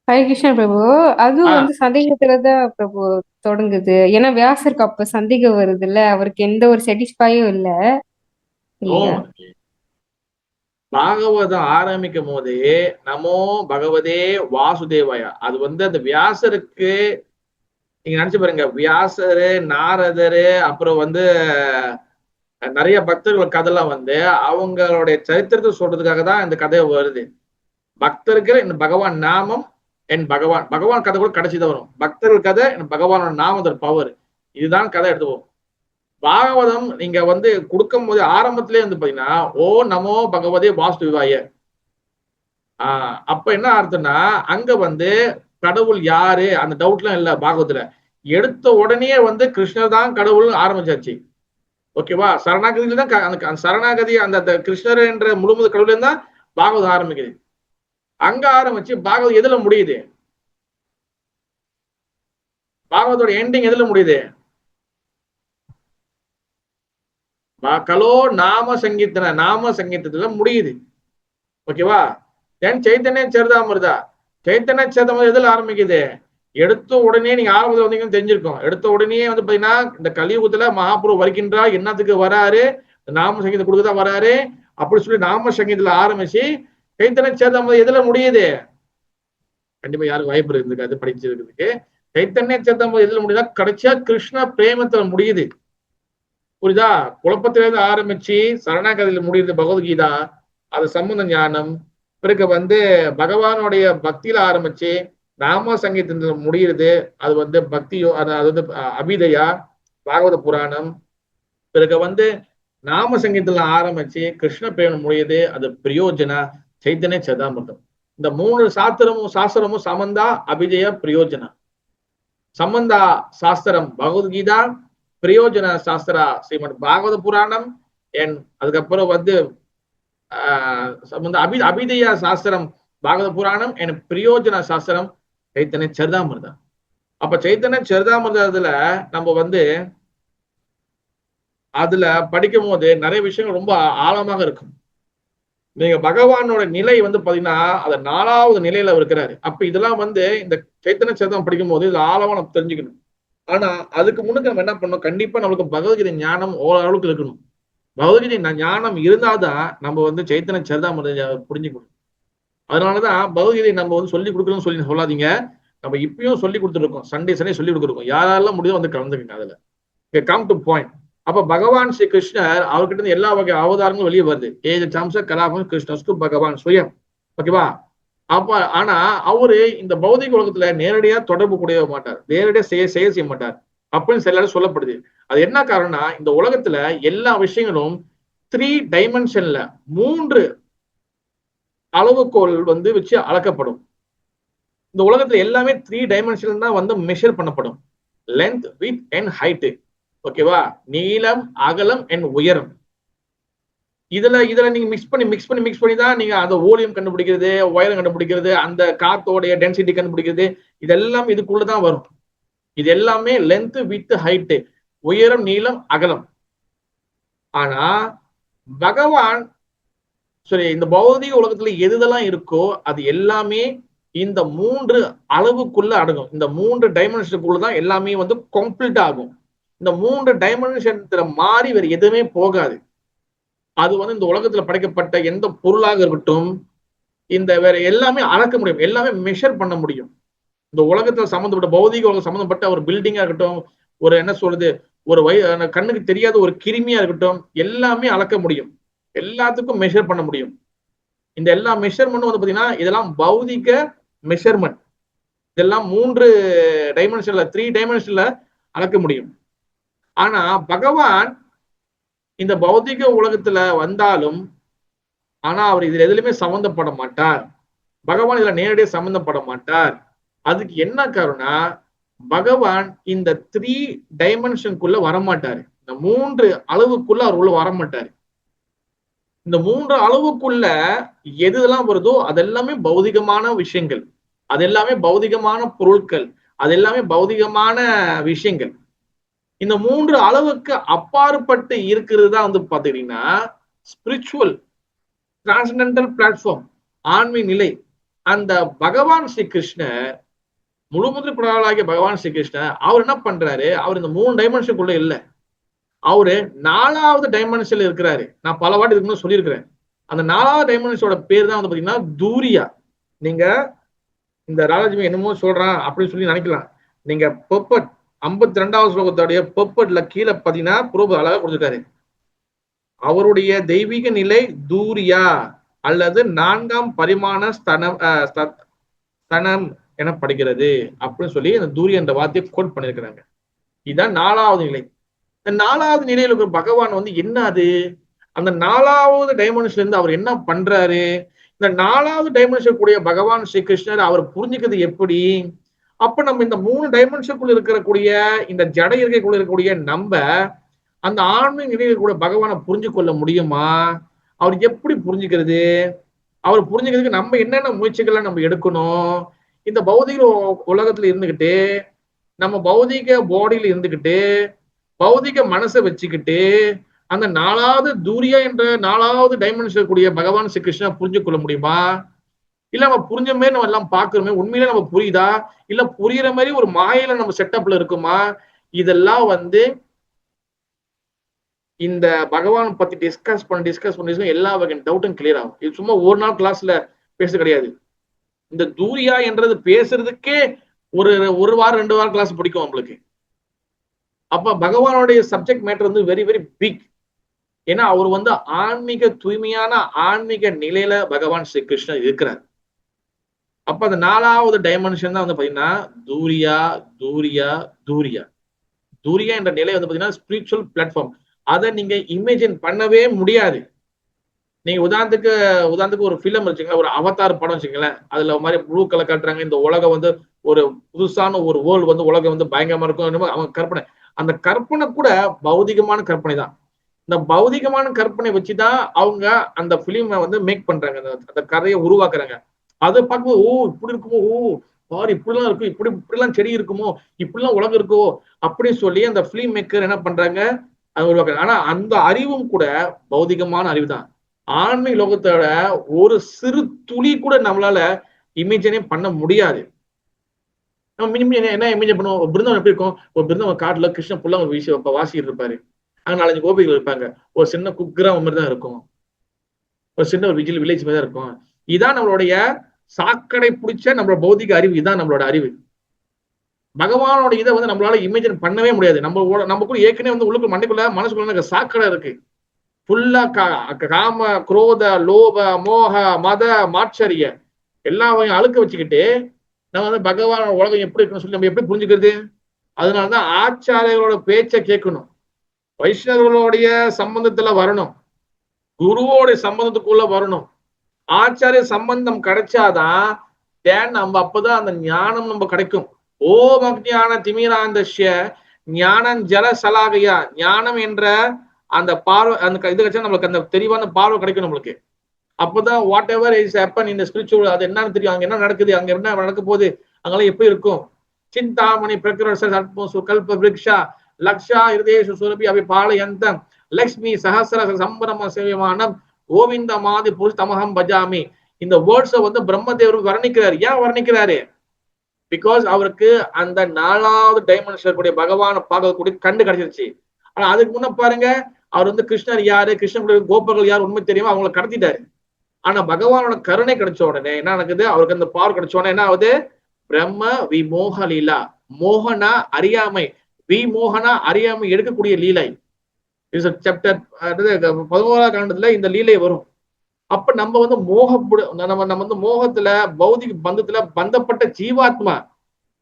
S7: ஹரிகிருஷ்ண பிரபு, அது வந்து சந்தேகத்துலதான் பிரபு தொடங்குது. ஏன்னா வியாசருக்கு அப்ப சந்தேகம் வருது இல்ல, அவருக்கு எந்த ஒரு சாட்டிஸ்ஃபையும் இல்ல.
S1: பாகவதம் ஆரம்பிக்கும் போதே நமோ பகவதே வாசுதேவாயா, அது வந்து அந்த வியாசருக்கு நீங்க நினைச்சு பாருங்க. வியாசரு, நாரதரு, அப்புறம் வந்து நிறைய பக்தர்கள் கதைலாம் வந்து அவங்களுடைய சரித்திரத்தை சொல்றதுக்காக தான் இந்த கதை வருது. பக்தருக்கு இந்த பகவான் நாமம் என் பகவான் கதை கூட கடைசிதான் வரும். பக்தர்கள் கதை பகவானோட நாம பவர், இதுதான் கதை எடுத்துவோம். பாகவதம் நீங்க வந்து கொடுக்கும் போது ஆரம்பத்திலே வந்து பாத்தீங்கன்னா ஓ நமோ பகவதே வாசுதேவாய. அப்ப என்ன அர்த்தம்னா அங்க வந்து கடவுள் யாரு அந்த டவுட்லாம் இல்ல. பாகவத்துல எடுத்த உடனே வந்து கிருஷ்ணர் தான் கடவுள் ஆரம்பிச்சாச்சு. ஓகேவா? சரணாகதியில தான் அந்த சரணாகதி அந்த கிருஷ்ணர் என்ற முழுமுதல் கடவுள் தான் பாகவதம் ஆரம்பிக்குது. அங்க ஆரம்பிச்சு பாகவதம் எதுல முடியுது? பாகவதோட எண்டிங் எதுல முடியுது? கலோ நாம சங்கீதத்துல முடியுது. ஓகேவா? தென் சைத்தன்ய சரிதாமிர்தா எதுல ஆரம்பிக்குது? எடுத்த உடனே நீங்க ஆரம்பத்தில் வந்தீங்கன்னு தெரிஞ்சிருக்கோம். எடுத்த உடனே வந்து பாத்தீங்கன்னா இந்த கலியுகத்துல மகாபுரு வருகின்றார், என்னத்துக்கு வராரு? நாம சங்கீதம் கொடுக்கதான் வராரு அப்படி சொல்லி நாம சங்கீதத்துல ஆரம்பிச்சு சைத்தன்ய சரிதாமிர்தா எதுல முடியுது? கண்டிப்பா யாருக்கு வாய்ப்பு இருக்காது படிச்சிருக்கிறதுக்கு. சைத்தன்ய சரிதாமிர்தா எதுல முடியுதா? கடைசியா கிருஷ்ண பிரேமத்துல முடியுது. புரியுதா? குழப்பத்திலிருந்து ஆரம்பிச்சு சரணாகதியில முடியுது பகவத்கீதா, அது சம்பந்த ஞானம். பிறகு வந்து பகவானுடைய பக்தியில ஆரம்பிச்சு நாம சங்கீதத்துல முடியுது, அது வந்து பக்தியோ அது வந்து அபிதயா பாகவத புராணம். பிறகு வந்து நாம சங்கீதத்துல ஆரம்பிச்சு கிருஷ்ண பிரேமம் முடியுது, அது பிரயோஜனா சைத்தன்ய சரிதாமிர்தம். இந்த 3 சாஸ்திரமும் சமந்தா அபிஜய பிரயோஜனா. சம்பந்தா சாஸ்திரம் பகவத்கீதா, பிரயோஜன சாஸ்திரா ஸ்ரீமத் பாகவத புராணம், அதுக்கப்புறம் வந்து அபிதய சாஸ்திரம் பாகவத புராணம் என் பிரயோஜன சாஸ்திரம் சைத்தன்ய சரிதாமிர்தம். அப்ப சைத்தன்ய சரிதாமிர்தத்துல நம்ம வந்து அதுல படிக்கும் போது நிறைய விஷயங்கள் ரொம்ப ஆழமாக இருக்கும். நீங்க பகவானோட நிலை வந்து பாத்தீங்கன்னா அது 4வது நிலையில இருக்கிறாரு. அப்ப இதெல்லாம் வந்து இந்த சைத்தன்ய சரிதம் படிக்கும் போது இது ஆழமா நம்ம தெரிஞ்சுக்கணும். ஆனா அதுக்கு முன்னுக்கு நம்ம என்ன பண்ணணும்? கண்டிப்பா நம்மளுக்கு பகவத்கீதை ஞானம் ஓரளவுக்கு இருக்கணும். பகவத்கீதை ஞானம் இருந்தாதான் நம்ம வந்து சைத்தன்ய சரிதாமிர்தம் புரிஞ்சுக்கணும். அதனாலதான் பகவத்கீதை நம்ம வந்து சொல்லி கொடுக்கணும்னு சொல்லி சொல்லாதீங்க. நம்ம இப்பயும் சொல்லி கொடுத்துருக்கோம். சண்டே சொல்லி கொடுத்துருக்கோம். யாரெல்லாம் முடியும் வந்து கலந்துக்குங்க அதுல. Come to point. அப்ப பகவான் ஸ்ரீ கிருஷ்ணர் அவர்கிட்ட இருந்து எல்லா வகை அவதாரங்களும் வெளியே வருது. ஏஜ சம்ச கலாபம் கிருஷ்ணஸ்து பகவான் சுயம். ஓகேவா? அப்ப ஆனா அவரு இந்த பௌதிக உலகத்துல நேரடியா தொடர்பு கூடிய மாட்டார், நேரடியா செயல் செய்ய மாட்டார் அப்படின்னு சில சொல்லப்படுது. அது என்ன காரணம்னா இந்த உலகத்துல எல்லா விஷயங்களும் 3 டைமென்ஷன்ல 3 அளவுகோல் வந்து வச்சு அளக்கப்படும். இந்த உலகத்துல எல்லாமே 3 டைமென்ஷன் தான் வந்து மெஷர் பண்ணப்படும். Length, width and height. ஓகேவா? நீளம், அகலம் அண்ட் உயரம். இதுல நீங்க மிக்ஸ் பண்ணி தான் நீங்க அந்த ஓலியம் கண்டுபிடிக்கிறது, உயரம் கண்டுபிடிக்கிறது, அந்த காத்தோடைய டென்சிட்டி கண்டுபிடிக்கிறது, இதெல்லாம் இதுக்குள்ளதான் வரும். இது எல்லாமே லென்த், வித், ஹைட், உயரம், நீளம், அகலம். ஆனா பகவான் சரி இந்த பௌதிக உலகத்துல எதுதெல்லாம் இருக்கோ அது எல்லாமே இந்த 3 அளவுக்குள்ள அடங்கும். இந்த 3 டைமென்ஷனுக்குள்ளதான் எல்லாமே வந்து கம்ப்ளீட் ஆகும். இந்த 3 டைமென்ஷன்ல மாறி வேற எதுவுமே போகாது. அது வந்து இந்த உலகத்துல படைக்கப்பட்ட எந்த பொருளாக இருக்கட்டும், இந்த வேற எல்லாமே அளக்க முடியும், எல்லாமே மெஷர் பண்ண முடியும். இந்த உலகத்துல சம்பந்தப்பட்ட பௌதிக உலகம் சம்பந்தப்பட்ட ஒரு பில்டிங்கா இருக்கட்டும், ஒரு என்ன சொல்றது, ஒரு கண்ணுக்கு தெரியாத ஒரு கிருமியா இருக்கட்டும், எல்லாமே அளக்க முடியும், எல்லாத்துக்கும் மெஷர் பண்ண முடியும். இந்த எல்லா மெஷர்மெண்ட்டும் வந்து பாத்தீங்கன்னா இதெல்லாம் பௌதிக மெஷர்மெண்ட். இதெல்லாம் 3 டைமென்ஷன்ல 3 டைமென்ஷன்ல அளக்க முடியும். ஆனா பகவான் இந்த பௌதிக உலகத்துல வந்தாலும் ஆனா அவர் இதுல எதுலையுமே சம்பந்தப்பட மாட்டார். பகவான் இதுல நேரடியாக சம்பந்தப்பட மாட்டார். அதுக்கு என்ன காரணம்னா பகவான் இந்த 3 டைமென்ஷனுக்குள்ள வரமாட்டாரு. இந்த 3 அளவுக்குள்ள அவர் உள்ள வரமாட்டாரு. இந்த 3 அளவுக்குள்ள எதுலாம் வருதோ அதெல்லாமே பௌதிகமான விஷயங்கள், அது எல்லாமே பௌதிகமான பொருட்கள், அது எல்லாமே பௌதிகமான விஷயங்கள். இந்த 3 அளவுக்கு அப்பாற்பட்டு இருக்கிறது தான் வந்து பாத்தீங்கன்னா ஸ்பிரிச்சுவல் டிரான்சென்டென்டல் பிளாட்ஃபார்ம், ஆன்மீக நிலை. அந்த பகவான் ஸ்ரீ கிருஷ்ணர் முழுமுதல் குணாளாகிய பகவான் ஸ்ரீ கிருஷ்ணர் அவர் என்ன பண்றாரு? அவர் இந்த 3 டைமென்ஷனுக்குள்ள இல்ல, அவரு 4வது டைமென்ஷன்ல இருக்கிறாரு. நான் பல வாட்டி இதுக்கு சொல்லியிருக்கிறேன். அந்த 4வது டைமென்ஷனோட பேர் தான் வந்து பாத்தீங்கன்னா தூரியா. நீங்க இந்த ராஜலட்சுமி என்னமோ சொல்றான் அப்படின்னு சொல்லி நினைக்கலாம். நீங்க பர்பட் 52வது ஸ்லோகத்தோடைய பர்பட்ல கீழே பாத்தீங்கன்னா பிரபு அழகா கொடுத்துருக்காரு. அவருடைய தெய்வீக நிலை தூரியா அல்லது 4ஆம் பரிமாண ஸ்தனம் எனப்படுகிறது அப்படின்னு சொல்லி அந்த தூரிய என்ற வார்த்தையை கோட் பண்ணிருக்கிறாங்க. இதுதான் 4வது நிலை. இந்த 4வது நிலையில இருக்கிற பகவான் வந்து என்ன அது? அந்த 4வது டைமென்ஷன்ல இருந்து அவர் என்ன பண்றாரு? இந்த 4வது டைமென்ஷன் கூடிய பகவான் ஸ்ரீ கிருஷ்ணர் அவர் புரிஞ்சுக்கிறது எப்படி? அப்ப நம்ம இந்த 3 டைமென்ஷனுக்குள்ள இருக்கக்கூடிய இந்த ஜட இருக்கைக்குள்ள இருக்கக்கூடிய நம்ம அந்த ஆன்மீக நிலையில் கூட பகவானை புரிஞ்சு கொள்ள முடியுமா? அவர் எப்படி புரிஞ்சுக்கிறது? அவர் புரிஞ்சுக்கிறதுக்கு நம்ம என்னென்ன முயற்சிகளை நம்ம எடுக்கணும்? இந்த பௌதிக உலகத்துல இருந்துகிட்டு நம்ம பௌதிக பாடியில இருந்துகிட்டு பௌதிக மனசை வச்சுக்கிட்டு அந்த 4வது தூரியா என்ற 4வது டைமென்ஷன் கூடிய பகவான் ஸ்ரீ கிருஷ்ணா புரிஞ்சு கொள்ள முடியுமா? இல்ல நம்ம புரிஞ்ச மாதிரி நம்ம எல்லாம் பாக்குறோமே, உண்மையிலே நம்ம புரியுதா? இல்ல புரியுற மாதிரி ஒரு மாயில நம்ம செட்டப்ல இருக்குமா? இதெல்லாம் இந்த பகவான் பத்தி டிஸ்கஸ் பண்ணி எல்லா வகை டவுட்டும் கிளியர் ஆகும். இது சும்மா ஒரு நாள் கிளாஸ்ல பேச கிடையாது. இந்த தூரியா என்றது பேசுறதுக்கே ஒரு வாரம் 2 வாரம் கிளாஸ் பிடிக்கும் நம்மளுக்கு. அப்ப பகவானுடைய subject matter very very big. ஏன்னா அவர் ஆன்மீக தூய்மையான ஆன்மீக நிலையில பகவான் ஸ்ரீ கிருஷ்ணர் இருக்கிறார். அப்ப அந்த 4வது டைமென்ஷன் தான் பாத்தீங்கன்னா தூரியா தூரியா தூரியா தூரியா என்ற நிலை பாத்தீங்கன்னா ஸ்பிரிச்சுவல் பிளாட்ஃபார்ம். அதை நீங்க இமேஜின் பண்ணவே முடியாது. நீங்க உதாரணத்துக்கு ஒரு ஃபிலிம் வச்சுங்களேன், ஒரு அவதார் படம் வச்சுங்களேன், அதுல மாதிரி ப்ளூ கலர் காட்டுறாங்க. இந்த உலகம் ஒரு புதுசான ஒரு வேர்ல்டு உலகம் பயங்கரமா இருக்கும். அவங்க கற்பனை, அந்த கற்பனை கூட பௌதிகமான கற்பனை தான். இந்த பௌதிகமான கற்பனை வச்சுதான் அவங்க அந்த பிலிமை மேக் பண்றாங்க, அந்த கதையை உருவாக்குறாங்க. அதை பார்க்கும்போது ஓ இப்படி இருக்குமோ, ஓ பாரு இப்படிலாம் இருக்கும், இப்படிலாம் செடி இருக்குமோ, இப்படிலாம் உலகம் இருக்கோ அப்படின்னு சொல்லி அந்த பிலிம் மேக்கர் என்ன பண்றாங்க, அதை உருவாக்குறாங்க. ஆனா அந்த அறிவும் கூட பௌதிகமான அறிவு தான். ஆன்மீக லோகத்தோட ஒரு சிறு துளி கூட நம்மளால இமேஜினே பண்ண முடியாது. நம்ம மினிமம் என்ன இமேஜின் பண்ணுவோம்? ஒரு பிருந்தாவன் எப்படி இருக்கும்? ஒரு பிருந்தாவன் காட்டுல கிருஷ்ண புள்ள வீசி வாசிட்டு இருப்பாரு, அங்க 4-5 கோபிகள் இருப்பாங்க, ஒரு சின்ன குக்கிராமம் மாதிரி தான் இருக்கும், ஒரு சின்ன ஒரு வில்லேஜ் மாதிரி தான் இருக்கும். இதான் நம்மளுடைய சாக்கடை பிடிச்ச நம்மளோட பௌதிக அறிவு. இதான் நம்மளோட அறிவு. பகவானோட இதை நம்மளால இமேஜின் பண்ணவே முடியாது. நம்ம கூட ஏற்கனவே உள்ளுக்குள்ள மண்டைக்குள்ள மனசுக்குள்ள சாக்கடை இருக்கு. ஃபுல்லா காம குரோத லோப மோக மத மாச்சரிய எல்லா வகையும் அழுக்க வச்சுக்கிட்டு நம்ம பகவானோட உலகம் எப்படி இருக்குன்னு சொல்லி நம்ம எப்படி புரிஞ்சுக்கிறது? அதனாலதான் ஆச்சாரியர்களோட பேச்சை கேட்கணும், வைஷ்ணவர்களுடைய சம்பந்தத்துல வரணும், குருவோட சம்பந்தத்துக்குள்ள வரணும். ஆச்சாரிய சம்பந்தம் கிடைச்சாதான் நம்ம அப்பதான் அந்த ஞானம் நம்ம கிடைக்கும். ஓம் அக்ஞான திமிராந்தஸ்ய ஞானம் ஜல சலாகையா, ஞானம் என்ற அந்த பார்வை, அந்த இது கிடைச்சா நம்மளுக்கு அந்த தெளிவான பார்வை கிடைக்கும் நம்மளுக்கு. அப்பதான் what ever is happen in spiritual, அது என்னன்னு தெரியும், அங்க என்ன நடக்குது, அங்க என்ன நடக்க போகுது, அங்கெல்லாம் எப்படி இருக்கும். சிந்தாமணி பிரகிருஷ கல்ப விருக்ஷா லக்ஷா இருதேஷு சுரபி அவை பாலயந்தம் லக்ஷ்மி சஹசிர சம்பரம சேவியமானம் கோவிந்த மாதிரி புருஷ் தமகம் பஜாமி. இந்த வேர்ட்ஸை பிரம்மதேவருக்கு வர்ணிக்கிறாரு. ஏன் வர்ணிக்கிறாரு? பிகாஸ் அவருக்கு அந்த 4வது டைமென்ஷன் கூடிய பகவானை பார்க்கக்கூடிய கண்டு கிடைச்சிருச்சு. ஆனா அதுக்கு முன்ன பாருங்க, அவர் கிருஷ்ணர் யாரு, கிருஷ்ணனுடைய கோபர்கள் யாரு உண்மை தெரியுமா, அவங்களை கடத்திட்டாரு. ஆனா பகவானோட கருணை கிடைச்ச உடனே என்ன நடக்குது, அவருக்கு அந்த பவர் கிடைச்ச உடனே என்ன ஆகுது, பிரம்ம விமோக லீலா, மோகனா அறியாமை, விமோகனா அறியாமை எடுக்கக்கூடிய லீலை. சாப்டர் 11ஆம் காண்டத்துல இந்த லீலை வரும். அப்ப நம்ம நம்ம மோகத்துல பௌதிக பந்தத்துல பந்தப்பட்ட ஜீவாத்மா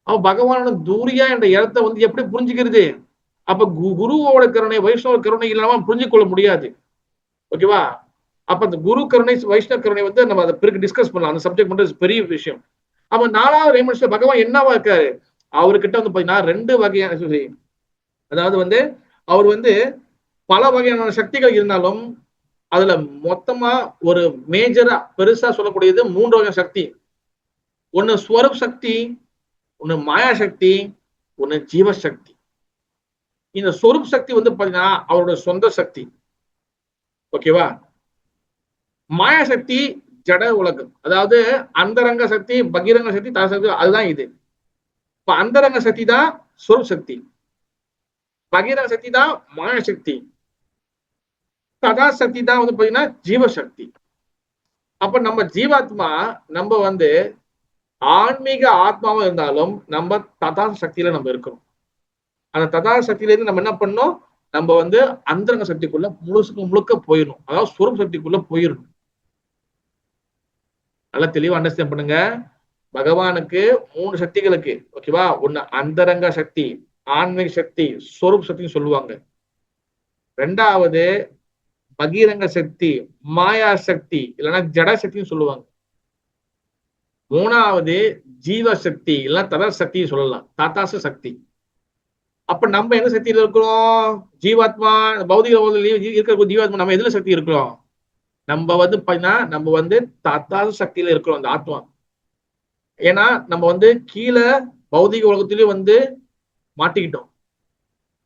S1: அவன் பகவானோட தூரியா என்ற இடத்தை எப்படி புரிஞ்சுக்கிறது? அப்ப குருவோட கருணை வைஷ்ணவ கருணை இல்லாம புரிஞ்சு கொள்ள முடியாது. ஓகேவா? அப்ப அந்த குரு கருணை வைஷ்ணவ கருணை நம்ம அதை பிறகு டிஸ்கஸ் பண்ணலாம். அந்த சப்ஜெக்ட் பண்றது பெரிய விஷயம். அப்ப 4வது டைமென்ஷன் பகவான் என்னவா இருக்காரு? அவர்கிட்ட பாத்தீங்கன்னா 2 வகையான, அதாவது அவர் பல வகையான சக்திகள் இருந்தாலும் அதுல மொத்தமா ஒரு மேஜரா பெருசா சொல்லக்கூடியது 3 வகையான சக்தி. ஒண்ணு ஸ்வரூப் சக்தி, ஒண்ணு மாயா சக்தி, ஒண்ணு ஜீவசக்தி. இந்த ஸ்வரூப் சக்தி பாத்தீங்கன்னா அவரோட சொந்த சக்தி. ஓகேவா? மாயா சக்தி ஜட உலகம், அதாவது அந்தரங்க சக்தி, பகிரங்க சக்தி, தசக்தி, அதுதான் இது. இப்ப அந்தரங்க சக்தி தான் ஸ்வரூப் சக்தி, பகிரங்க சக்தி தான் மாயா சக்தி, ததா சக்தி தான் பாத்தீங்கன்னா ஜீவசக்தி. அப்ப நம்ம ஜீவாத்மா நம்ம ஆன்மீக ஆத்மாவும் இருந்தாலும் நம்ம ததா சக்தியில நம்ம இருக்கிறோம். அந்த ததா சக்தியில இருந்து நம்ம என்ன பண்ணோம், நம்ம அந்தரங்க சக்திக்குள்ள முழுக்க போயிடணும், அதாவது ஸ்வரூப் சக்திக்குள்ள போயிடணும். நல்லா தெளிவா அண்டர்ஸ்டாண்ட் பண்ணுங்க. பகவானுக்கு 3 சக்திகளுக்கு, ஓகேவா? ஒண்ணு அந்தரங்க சக்தி, ஆன்மீக சக்தி, ஸ்வரூப் சக்தின்னு சொல்லுவாங்க. 2வது பகிரங்க சக்தி, மாயா சக்தி, இல்லைன்னா ஜட சக்தின்னு சொல்லுவாங்க. 3வது ஜீவசக்தி, இல்லைன்னா ததா சக்தி சொல்லலாம், தாத்தாச சக்தி. அப்ப நம்ம என்ன சக்தியில இருக்கிறோம்? ஜீவாத்மா, பௌதிக இருக்கிற ஜீவாத்மா நம்ம எதுல சக்தி இருக்கிறோம்? நம்ம பாத்தீங்கன்னா நம்ம தாத்தாச சக்தியில இருக்கிறோம், அந்த ஆத்மா. ஏன்னா நம்ம கீழே பௌதிக உலகத்திலயும் மாட்டிக்கிட்டோம்.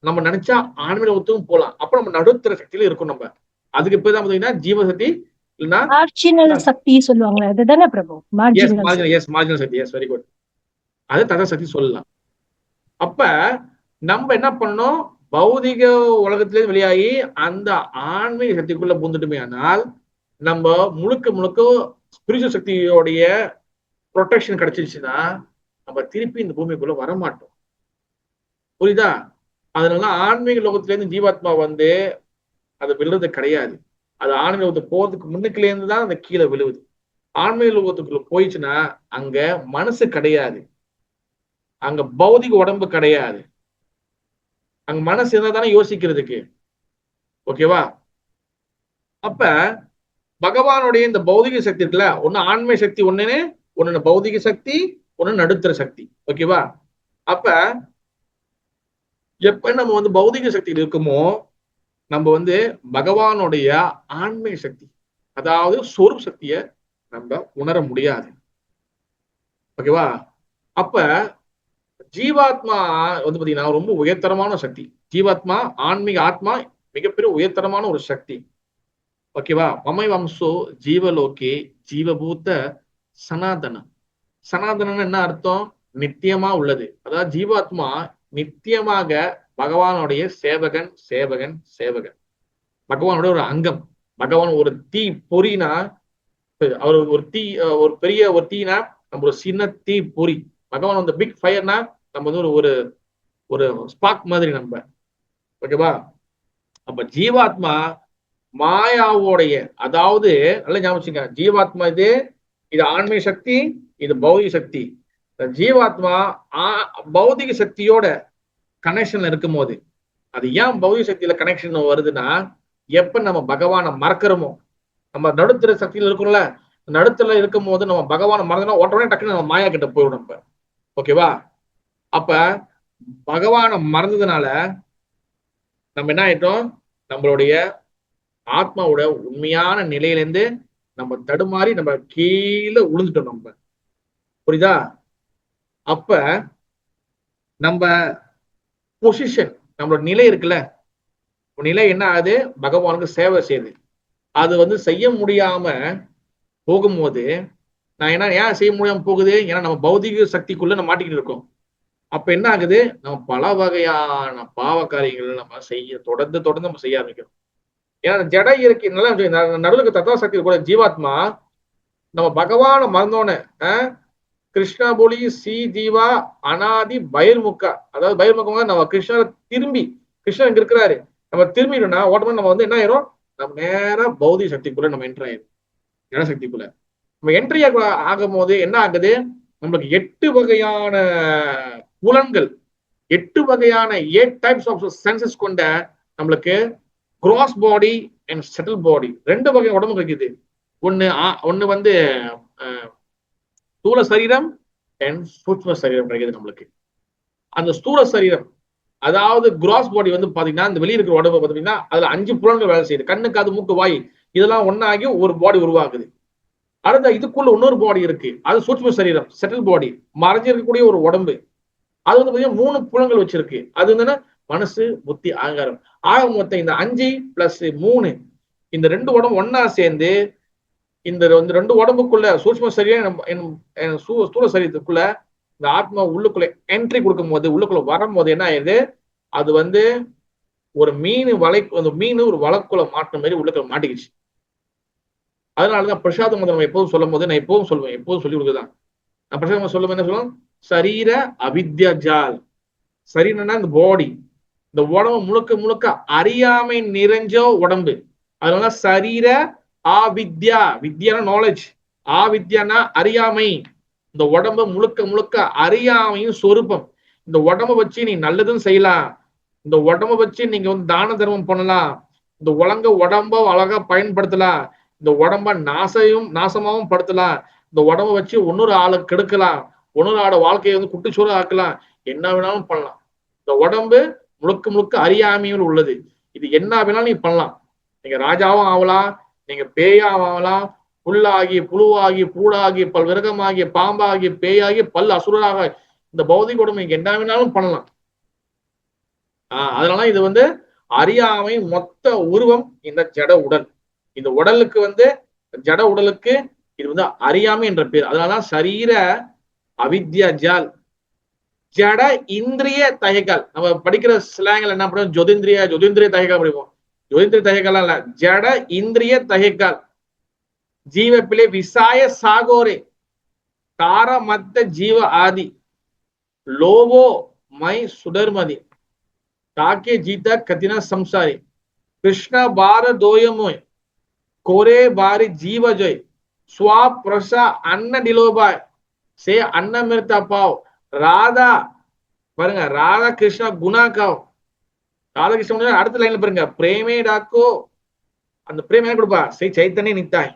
S1: நம்ம நினைச்சா ஆன்மீக லோகத்துக்கும் போகலாம். அப்ப நம்ம நடுத்தர சக்தியில இருக்கும். நம்ம அதுக்கு பேர் தான் பாத்தீங்கன்னா ஜீவசக்தி, இல்லைன்னா
S4: மார்ஜினல் சக்தி சொல்லுவாங்க, அதுதானே பிரபு?
S1: மார்ஜினல் சக்தி. Yes, very good. அது தசா சக்தி சொல்லலாம். அப்ப நம்ம என்ன பண்ணணும், பௌதிக உலகத்திலே வெளியாகி அந்த ஆன்மீக சக்திக்குள்ள பூந்துட்டுமே ஆனால் நம்ம முழுக்க முழுக்க ஸ்பிரிச்சுவல் சக்தியோடைய ப்ரொடெக்ஷன் கிடைச்சிருச்சுன்னா நம்ம திருப்பி இந்த பூமிக்குள்ள வரமாட்டோம். புரியுதா? அதனால ஆன்மீக லோகத்திலேருந்து ஜீவாத்மா வந்து அது விழுறது கிடையாது. அது ஆன்மீக லோகத்துக்கு போறதுக்கு முன்னுக்குல இருந்து தான் அந்த கீழே விழுவுது. ஆன்மீக லோகத்துக்குள்ள போயிடுச்சுன்னா அங்க மனசு கிடையாது, அங்க பௌதிக உடம்பு கிடையாது, அங்க மனசு இருந்தா தானே யோசிக்கிறதுக்கு. ஓகேவா? அப்ப பகவானுடைய இந்த பௌதிக சக்தி இருக்குல்ல, ஒண்ணு ஆன்மீக சக்தி, ஒண்ணு பௌதிக சக்தி, ஒண்ணு நடுத்தர சக்தி. ஓகேவா? அப்ப எப்ப நம்ம வந்து பௌதிக சக்தியில் இருக்குமோ நம்ம வந்து பகவானுடைய ஆன்மீக சக்தி, அதாவது சொரூப் சக்தியை நம்ம உணர முடியாது. ஓகேவா? அப்ப ஜீவாத்மா வந்து பாத்தீங்கன்னா ரொம்ப உயர்தரமான சக்தி. ஜீவாத்மா, ஆன்மீக ஆத்மா மிகப்பெரிய உயர்தரமான ஒரு சக்தி. ஓகேவா? மமை வம்சோ ஜீவலோகே ஜீவபூத்த சனாதனம். சனாதனம் என்ன அர்த்தம்? நித்தியமா உள்ளது. அதாவது ஜீவாத்மா நித்தியமாக பகவானுடைய சேவகன் சேவகன் சேவகன், பகவானுடைய ஒரு அங்கம். பகவான் ஒரு தீ பொறினா, அவர் ஒரு தீ, ஒரு பெரிய ஒரு தீனா நம்ம ஒரு சின்ன தீ பொறி. பகவான் வந்து பிக் ஃபயர்னா நம்ம வந்து ஒரு ஒரு ஸ்பார்க் மாதிரி நம்ம. ஓகேவா? அப்ப ஜீவாத்மா மாயாவோடைய, அதாவது நல்ல ஞாபகம், ஜீவாத்மா இது ஆன்மீக சக்தி, இது பௌதிக சக்தி. ஜீவாத்மா பௌதிக சக்தியோட கனெக்ஷன்ல இருக்கும் போது, அது ஏன் பௌதிக சக்தியில கனெக்ஷன் வருதுன்னா, எப்ப நம்ம பகவானை மறக்கிறோமோ, நம்ம நடுத்தர சக்தியில இருக்கிறோம்ல, நடுத்தர இருக்கும் போது நம்ம பகவானை மறந்தோம்னா உடனே டக்குன்னு நம்ம மாயா கிட்ட போயிடும் நம்ம. ஓகேவா? அப்ப பகவானை மறந்ததுனால நம்ம என்ன ஆயிட்டோம், நம்மளுடைய ஆத்மாவோட உண்மையான நிலையிலேருந்து நம்ம தடுமாறி நம்ம கீழே விழுந்துட்டோம் நம்ம. புரியுதா? அப்ப நம்ம பொசிஷன், நம்மளோட நிலை இருக்குல்ல, நிலை என்ன ஆகுது, பகவானுக்கு சேவை செய்யுது. அது வந்து செய்ய முடியாம போகும்போது, நான் என்ன ஏன் செய்ய முடியாம போகுது, ஏன்னா நம்ம பௌதிக சக்திக்குள்ள நம்ம மாட்டிக்கிட்டு இருக்கோம். அப்ப என்ன ஆகுது, நம்ம பல வகையான பாவ காரியங்கள் நம்ம தொடர்ந்து நம்ம செய்ய ஆரம்பிக்கிறோம். ஏன்னா ஜட இயற்கை நல்லா நடுவுக்கு தத்துவ சக்தி கூட ஜீவாத்மா நம்ம பகவான மறந்தோன்னு கிருஷ்ணா போலி சி ஜீவா அனாதி பயிர்முக்கா, அதாவது பயிர்முக்கமாக நம்ம கிருஷ்ணன் இங்க இருக்கிறாரு, நம்ம திரும்பிடணும்னா ஓட்டமா நம்ம வந்து என்ன ஆயிரும், நம்ம நேரா பௌதிக சக்திக்குள்ள நம்ம என்ட்ரி ஆயிரும். ஜட சக்திக்குள்ள நம்ம என்ட்ரி ஆகும் போது என்ன ஆகுது, நம்மளுக்கு 8 வகையான புலன்கள், 8 வகையான 8 டைப்ஸ் ஆஃப் சென்சஸ் கொண்ட நம்மளுக்கு கிராஸ் பாடி அண்ட் செட்டில் பாடி 2 வகை உடம்பு இருக்குது. ஒண்ணு வந்து ஸ்தூல சரீரம் அண்ட் சூட்சும சரீரம் கிடைக்குது நம்மளுக்கு. அந்த ஸ்தூல சரீரம், அதாவது கிராஸ் பாடி வந்து பாத்தீங்கன்னா இந்த வெளியே இருக்கிற உடம்பு பாத்தீங்கன்னா அதுல 5 புலன்கள் வேலை செய்யுது. கண்ணு, காது, மூக்கு, வாய் இதெல்லாம் ஒன்னாகி ஒரு பாடி உருவாகுது. அடுத்த இதுக்குள்ள இன்னொரு பாடி இருக்கு, அது சூட்சும சரீரம், செட்டில் பாடி, மறைஞ்சிருக்கக்கூடிய ஒரு உடம்பு. அது வந்து பாத்தீங்கன்னா 3 புலன்கள் வச்சிருக்கு. அது வந்து மனசு, புத்தி, அகங்காரம். ஆக மொத்தம் இந்த 5 + 3 இந்த 2 உடம்பு ஒன்னா சேர்ந்து இந்த 2 உடம்புக்குள்ள சூட்சும சரீரம் ஸ்தூல சரீரத்துக்குள்ள இந்த ஆத்மா உள்ளுக்குள்ள என்ட்ரி கொடுக்கும் போது, உள்ளுக்குள்ள வரும்போது என்ன ஆயிடுது, அது வந்து ஒரு மீன் ஒரு வலைக்குள்ள மாட்டின மாதிரி உள்ளுக்குள்ள மாட்டிக்கிச்சு. அதனாலதான் பிரசாத மந்திரம் எப்போதும் சொல்லும் போது நான் எப்போதும் சொல்லி கொடுக்குதான். நான் பிரசாத மந்திரம் சொல்லும் என்ன சொல்லுவோம், சரீர அவித்யா ஜால். சரீரம்னா இந்த பாடி, இந்த உடம்பு முழுக்க முழுக்க அறியாமை நிறைஞ்ச உடம்பு. அதனால சரீர ஆவித்யா, வித்யான நாலேஜ், ஆவித்யானா அறியாமை. இந்த உடம்பு முழுக்க முழுக்க அறியாமையும் சொரூபம். இந்த உடம்ப வச்சு நீ நல்லதும் செய்யலாம், இந்த உடம்ப வச்சு நீங்க வந்து தான தர்மம் பண்ணலாம், இந்த உடம்ப அழகா பயன்படுத்தலாம், இந்த உடம்ப நாசமாவும் படுத்தலாம், இந்த உடம்ப வச்சு இன்னொரு ஆளை கெடுக்கலாம், இன்னொரு ஆளோட வாழ்க்கையை வந்து குட்டிச்சோறு ஆக்கலாம், என்ன வேணாலும் பண்ணலாம். இந்த உடம்பு முழுக்க முழுக்க அறியாமையில் உள்ளது. இது என்ன வேணாலும் நீ பண்ணலாம். நீங்க ராஜாவும் ஆகலாம், நீங்க பேயாவும் ஆகலாம், புல்லாகி புழுவாகி பூடாகி பல்விரகமாகி பாம்பாகி பேயாகி பல் அசுராக இந்த பௌதிக உடம்பு நீங்க என்ன வேணாலும் பண்ணலாம். அதனால இது வந்து அறியாமை மொத்த உருவம் இந்த ஜட உடல். இந்த உடலுக்கு வந்து ஜட உடலுக்கு இது வந்து அறியாமை என்ற பேர். அதனாலதான் சரீர அவித்யா ஜால் ஜட இந்திரிய தகைகள். நம்ம படிக்கிற ஸ்லாங்ல என்ன பண்ணுவோம், ஜோதிந்திரிய தகைகள் படிப்போம். ஜோதிந்திரிய தகைகள் இல்ல, ஜட இந்திரிய தகைகள். ஜீவப்பிலே விசாய சாகோரே தார மத்த ஜீவ ஆதி லோவோ மை சுடர்மதி ताके जीता कतिना संसारी कृष्ण बार दोयमोय कोरे बारी जीव जोय स्वा प्रसा अन्न डिलोबाय से अन्न मिर्ता पाव राधा பாருங்க, ராதா கிருஷ்ணா குணா காவ். ராதா கிருஷ்ணன் அடுத்த லைன்ல பாருங்க, பிரேமே டாக்கோ, அந்த பிரேம் என்ன கொடுப்பா, சைத்தன்ய நித்தாய்.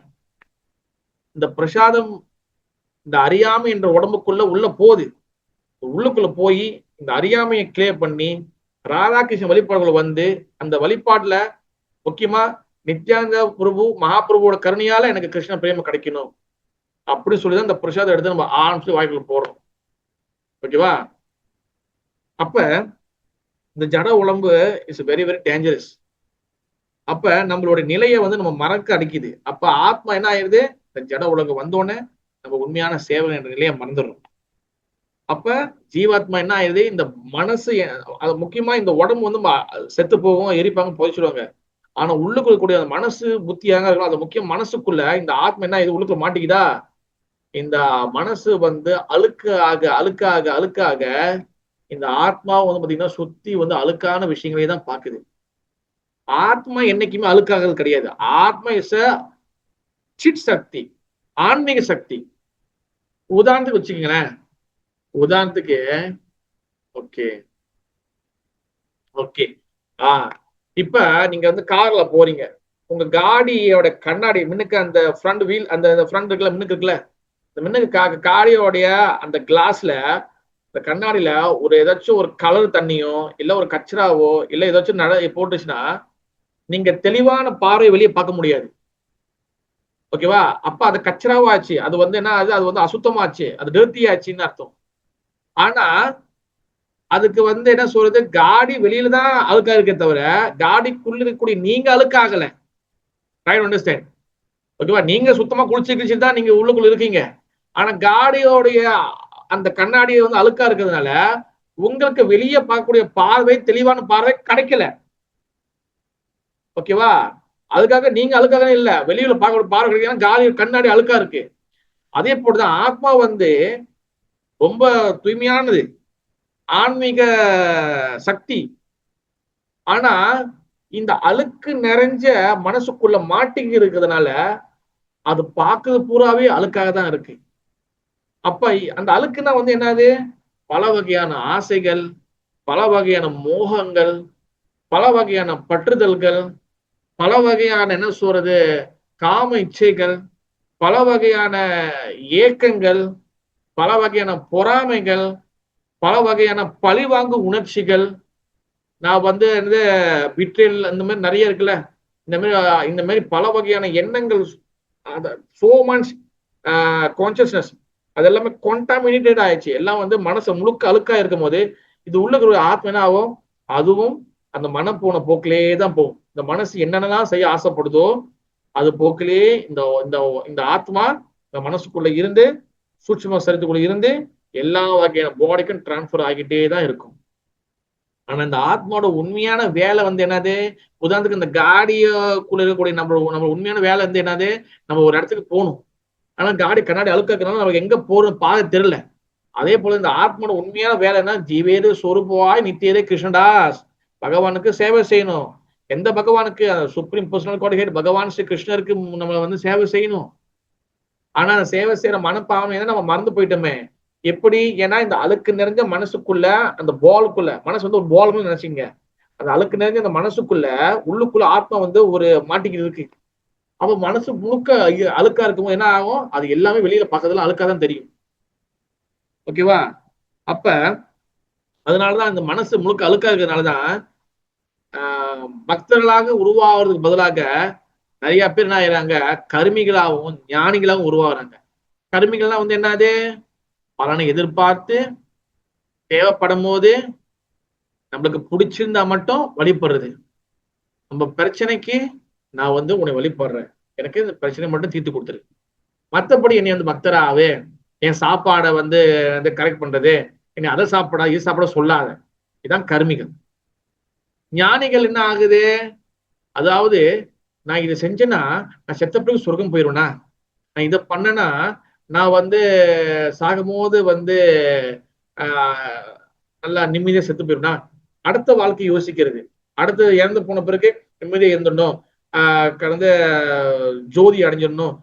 S1: இந்த பிரசாதம் இந்த அறியாமை என்ற உடம்புக்குள்ள உள்ள போகுது. உள்ளுக்குள்ள போய் இந்த அறியாமையை கிளியர் பண்ணி ராதாகிருஷ்ணன் வழிபாடுகள் வந்து அந்த வழிபாட்டுல முக்கியமா நித்யானந்த பிரபு மகாபிரபுவோட கருணையால எனக்கு கிருஷ்ண பிரேம கிடைக்கணும் அப்படின்னு சொல்லிதான் இந்த பிரசாதம் எடுத்து நம்ம ஆரம்பிச்சு வாய்க்குள்ள போறோம். ஓகேவா? அப்ப இந்த ஜட உடம்பு இஸ் வெரி வெரி டேஞ்சரஸ். அப்ப நம்மளுடைய நிலையை வந்து நம்ம மறக்க அடிக்குது. அப்ப ஆத்மா என்ன ஆயிடுது, இந்த ஜட உலகம் வந்தோடனே நம்ம உண்மையான சேவை என்ற நிலையை மறந்துடுறோம். அப்ப ஜீவாத்மா என்ன ஆயிடுது, இந்த மனசு, அது முக்கியமா இந்த உடம்பு வந்து செத்து போகும், எரிப்பாங்க, புதைச்சிடுவாங்க. ஆனா உள்ளுக்குள்ள கூடிய அந்த மனசு புத்தியாக இருக்கும். அது முக்கியம் மனசுக்குள்ள இந்த ஆத்மா என்ன இது உள்ளுக்குள்ள மாட்டிக்குதா, இந்த மனசு வந்து அழுக்காக இந்த ஆத்மா வந்து பாத்தீங்கன்னா சுத்தி வந்து அழுக்கான விஷயங்களே தான் பாக்குது. ஆத்மா என்னைக்குமே அழுக்காகிறது கிடையாது. ஆத்மா இஸ் அ சிட் சக்தி, ஆன்மீக சக்தி. உதாரணத்துக்கு வச்சுக்கங்களேன், உதாரணத்துக்கு ஓகே ஓகே இப்ப நீங்க வந்து கார்ல போறீங்க, உங்க காடியோட கண்ணாடி மின்னுக்கு அந்த ஃப்ரண்ட் வீல், அந்த ஃப்ரண்ட் இருக்குல்ல, மின்னுக்கு இருக்குல்ல, இந்த மின்னுக்கு காடியோடைய அந்த கிளாஸ்ல, இந்த கண்ணாடியில ஒரு ஏதாச்சும் ஒரு கலர் தண்ணியோ இல்ல ஒரு கச்சராவோ இல்ல ஏதாச்சும் போட்டுச்சுன்னா நீங்க தெளிவான பார்வை வெளியே பார்க்க முடியாது. ஓகேவா? அப்ப அது கச்சராவா ஆச்சு, அது வந்து என்ன ஆகுது, அது வந்து அசுத்தமாச்சு, அது டர்ட்டி ஆச்சுன்னு அர்த்தம். ஆனா அதுக்கு வந்து என்ன சொல்றது, காடி வெளியில தான் அழுக்கா இருக்கே தவிர காடிக்குள்ள இருக்கக்கூடிய நீங்க அழுக்காகல. Right, understand? ஓகேவா? நீங்க சுத்தமா குளிச்சு தான் நீங்க உள்ளுக்குள்ள இருக்கீங்க. ஆனா காடியோடைய அந்த கண்ணாடியை வந்து அழுக்கா இருக்கிறதுனால உங்களுக்கு வெளியே பார்க்கக்கூடிய பார்வை, தெளிவான பார்வை கிடைக்கல. ஓகேவா? அதுக்காக நீங்க அழுக்காக இல்ல, வெளியில பார்க்கக்கூடிய பார்வை கிடைக்கல, காடி கண்ணாடி அழுக்கா இருக்கு. அதே போலதான் ஆத்மா வந்து ரொம்ப தூய்மையானது, ஆன்மீக சக்தி. ஆனா இந்த அழுக்கு நிறைஞ்ச மனசுக்குள்ள மாட்டிக்கு இருக்கிறதுனால அது பார்க்கறது பூராவே அழுக்காக தான் இருக்கு. அப்ப அந்த அழுக்குன்னா வந்து என்னது, பல வகையான ஆசைகள், பல வகையான மோகங்கள், பல வகையான பற்றுதல்கள், பல வகையான என்ன சொல்றது காம இச்சைகள், பல வகையான ஏக்கங்கள், பல வகையான பொறாமைகள், பல வகையான பழிவாங்கு உணர்ச்சிகள். நான் வந்து பிட்ரேல் இந்த மாதிரி நிறைய இருக்குல்ல, இந்த மாதிரி பல வகையான எண்ணங்கள், சோ மச் கான்சியஸ்னஸ், அது எல்லாமே கான்டாமினேட்டட் ஆயிடுச்சு. எல்லாம் வந்து மனசு முழுக்க அழுக்கா இருக்கும் போது இது உள்ள ஆத்மா என்ன ஆகும், அதுவும் அந்த மனம் போன போக்கிலே தான் போகும். இந்த மனசு என்னென்னலாம் செய்ய ஆசைப்படுதோ அது போக்கிலே இந்த இந்த ஆத்மா இந்த மனசுக்குள்ள இருந்து, சூட்சும சரீரத்துக்குள்ள இருந்து எல்லா வகையான பாடிக்கும் டிரான்ஸ்பர் ஆகிட்டே தான் இருக்கும். ஆனா இந்த ஆத்மாவோட உண்மையான வேலை வந்து என்னது, உதாரணத்துக்கு இந்த காடிக்குள்ள இருக்கக்கூடிய நம்ம உண்மையான வேலை வந்து என்னது, நம்ம ஒரு இடத்துக்கு போகணும். ஆனா காடி கண்ணாடி அழுக்காக்குறதுனால நமக்கு எங்க போறது பாதை தெரியல. அதே போல இந்த ஆத்மாவோட உண்மையான வேலை என்ன, ஜீவேரு சொரூபவாய் நித்தியரே கிருஷ்ணதாஸ், பகவானுக்கு சேவை செய்யணும். எந்த பகவானுக்கு, சுப்ரீம் பர்சனல் காட் ஹெட் பகவான் ஸ்ரீ கிருஷ்ணருக்கு நம்ம வந்து சேவை செய்யணும். ஆனா அந்த சேவை செய்யற மனப்பாவனை நம்ம மறந்து போயிட்டோமே. எப்படி? ஏன்னா இந்த அழுக்கு நிறைஞ்ச மனசுக்குள்ள, அந்த பாலுக்குள்ள, மனசு வந்து ஒரு பால் நினைச்சிங்க, அந்த அழுக்கு நிறைஞ்ச அந்த மனசுக்குள்ள உள்ளுக்குள்ள ஆத்மா வந்து ஒரு மாட்டிக்கிட்டு இருக்கு. அப்ப மனசு முழுக்க அழுக்கா இருக்கும்போது என்ன ஆகும், அது எல்லாமே வெளியில பார்க்கறதுல அழுக்காதான் தெரியும். ஓகேவா? அப்ப அதனாலதான் இந்த மனசு முழுக்க அழுக்கா இருக்கிறதுனாலதான் பக்தர்களாக உருவாகிறதுக்கு பதிலாக நிறைய பேர் என்ன ஆயிடுறாங்க, கருமிகளாகவும் ஞானிகளாகவும் உருவாகிறாங்க. கருமிகள்லாம் வந்து என்னது, பலனை எதிர்பார்த்து தேவைப்படும் போது நம்மளுக்கு பிடிச்சிருந்தா மட்டும் வழிபடுறது. நம்ம பிரச்சனைக்கு நான் வந்து உன்னை வழிபடுறேன், எனக்கு இந்த பிரச்சனை மட்டும் தீர்த்து கொடுத்துரு, மற்றபடி என்னை வந்து பக்தராகவே என் சாப்பாடை வந்து கரெக்ட் பண்றது, என்னை அதை சாப்பிடா இது சாப்பிட சொல்லாத. இதுதான் கர்மிகள். ஞானிகள் என்ன ஆகுது, அதாவது நான் இதை செஞ்சேன்னா நான் செத்த பிறகு சொர்க்கம் போயிடுவேனா, நான் இதை பண்ணனா நான் வந்து சாகும்போது வந்து நல்லா நிம்மதியா செத்து போயிடும்னா, அடுத்த வாழ்க்கை யோசிக்கிறது, அடுத்து இறந்து போன பிறகு நிம்மதியா இருந்துடணும், கடந்த ஜோதி அடைஞ்சிடணும்,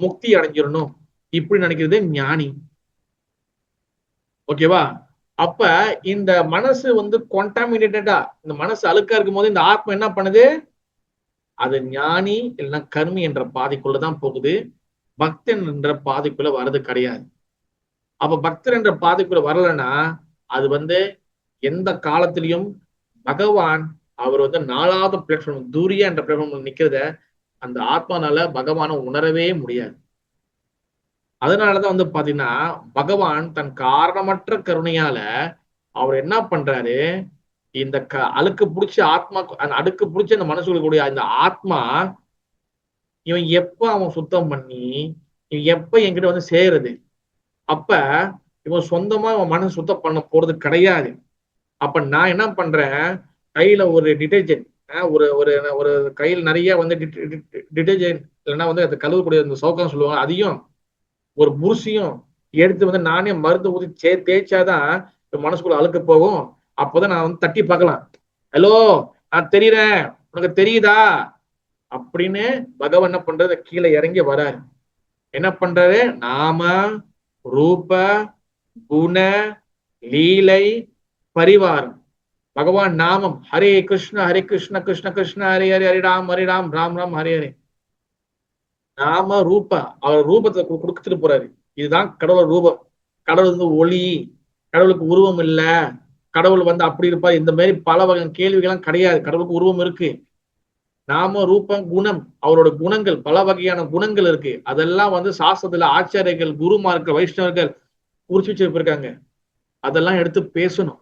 S1: முக்தி அடைஞ்சிடணும், இப்படி நினைக்கிறது ஞானி. ஓகேவா? அப்ப இந்த மனசு வந்து கொண்டாமினேட்டடா, இந்த மனசு அழுக்கா இருக்கும் போது இந்த ஆத்மா என்ன பண்ணுது, அது ஞானி இல்லைன்னா கர்மி என்ற பாதைக்குள்ளதான் போகுது, பக்தன் என்ற பாதைக்குள்ள வர்றது கிடையாது. அப்ப பக்தர் என்ற பாதைக்குள்ள வரலன்னா அது வந்து எந்த காலத்திலையும் பகவான் அவர் வந்து 4வது பிளாட்ஃபார்ம் தூரியா என்ற பிளாட்ஃபார்ம் நிக்கிறத அந்த ஆத்மானால பகவானை உணரவே முடியாது. அதனாலதான் வந்து பாத்தீங்கன்னா பகவான் தன் காரணமற்ற கருணையால அவர் என்ன பண்றாரு, இந்த அழுக்கு பிடிச்ச ஆத்மா, அந்த அடுக்கு பிடிச்ச அந்த மனசுடைய இந்த ஆத்மா இவன் எப்ப அவன் சுத்தம் பண்ணி இவன் எப்ப என்கிட்ட வந்து சேருது, அப்ப இவன் சொந்தமா இவன் மனசு சுத்தம் பண்ண போறது கிடையாது. அப்ப நான் என்ன பண்றேன், கையில ஒரு டிடர்ஜென்ட், ஒரு ஒரு ஒரு கையில் நிறைய வந்து டிடர்ஜென்ட் இல்லைன்னா வந்து அது கழுவக்கூடிய அந்த சோக்கம் சொல்லுவாங்க, அதையும் ஒரு புருஷையும் எடுத்து வந்து நானே மருந்து ஊற்றி தேய்ச்சாதான் மனசுக்குள்ள அழுக்க போகும். அப்போதான் நான் வந்து தட்டி பார்க்கலாம், ஹலோ நான் தெரியுறேன் உனக்கு தெரியுதா அப்படின்னு பகவான் என்ன பண்றது, கீழே இறங்கி வராரு. என்ன பண்றாரு, நாம ரூப குண லீலை பரிவாரம், பகவான் நாமம் ஹரே கிருஷ்ண கிருஷ்ண கிருஷ்ண ஹரே ஹரே ஹரே ராம் ராம் ராம் ஹரே ஹரே. நாம ரூப, அவர் ரூபத்தை கொடுத்துட்டு போறாரு. இதுதான் கடவுள் ரூபம். கடவுள் வந்து ஒளி, கடவுளுக்கு உருவம் இல்ல, கடவுள் வந்து அப்படி இருப்பா, இந்த மாதிரி பல வகை கேள்விகள்லாம் கிடையாது. கடவுளுக்கு உருவம் இருக்கு. நாம ரூபம் குணம், அவரோட குணங்கள் பல வகையான குணங்கள் இருக்கு. அதெல்லாம் வந்து சாஸ்திரத்துல ஆச்சாரியர்கள் குருமார்கள் வைஷ்ணவர்கள் குறிச்சு வச்சிருக்காங்க. அதெல்லாம் எடுத்து பேசணும்.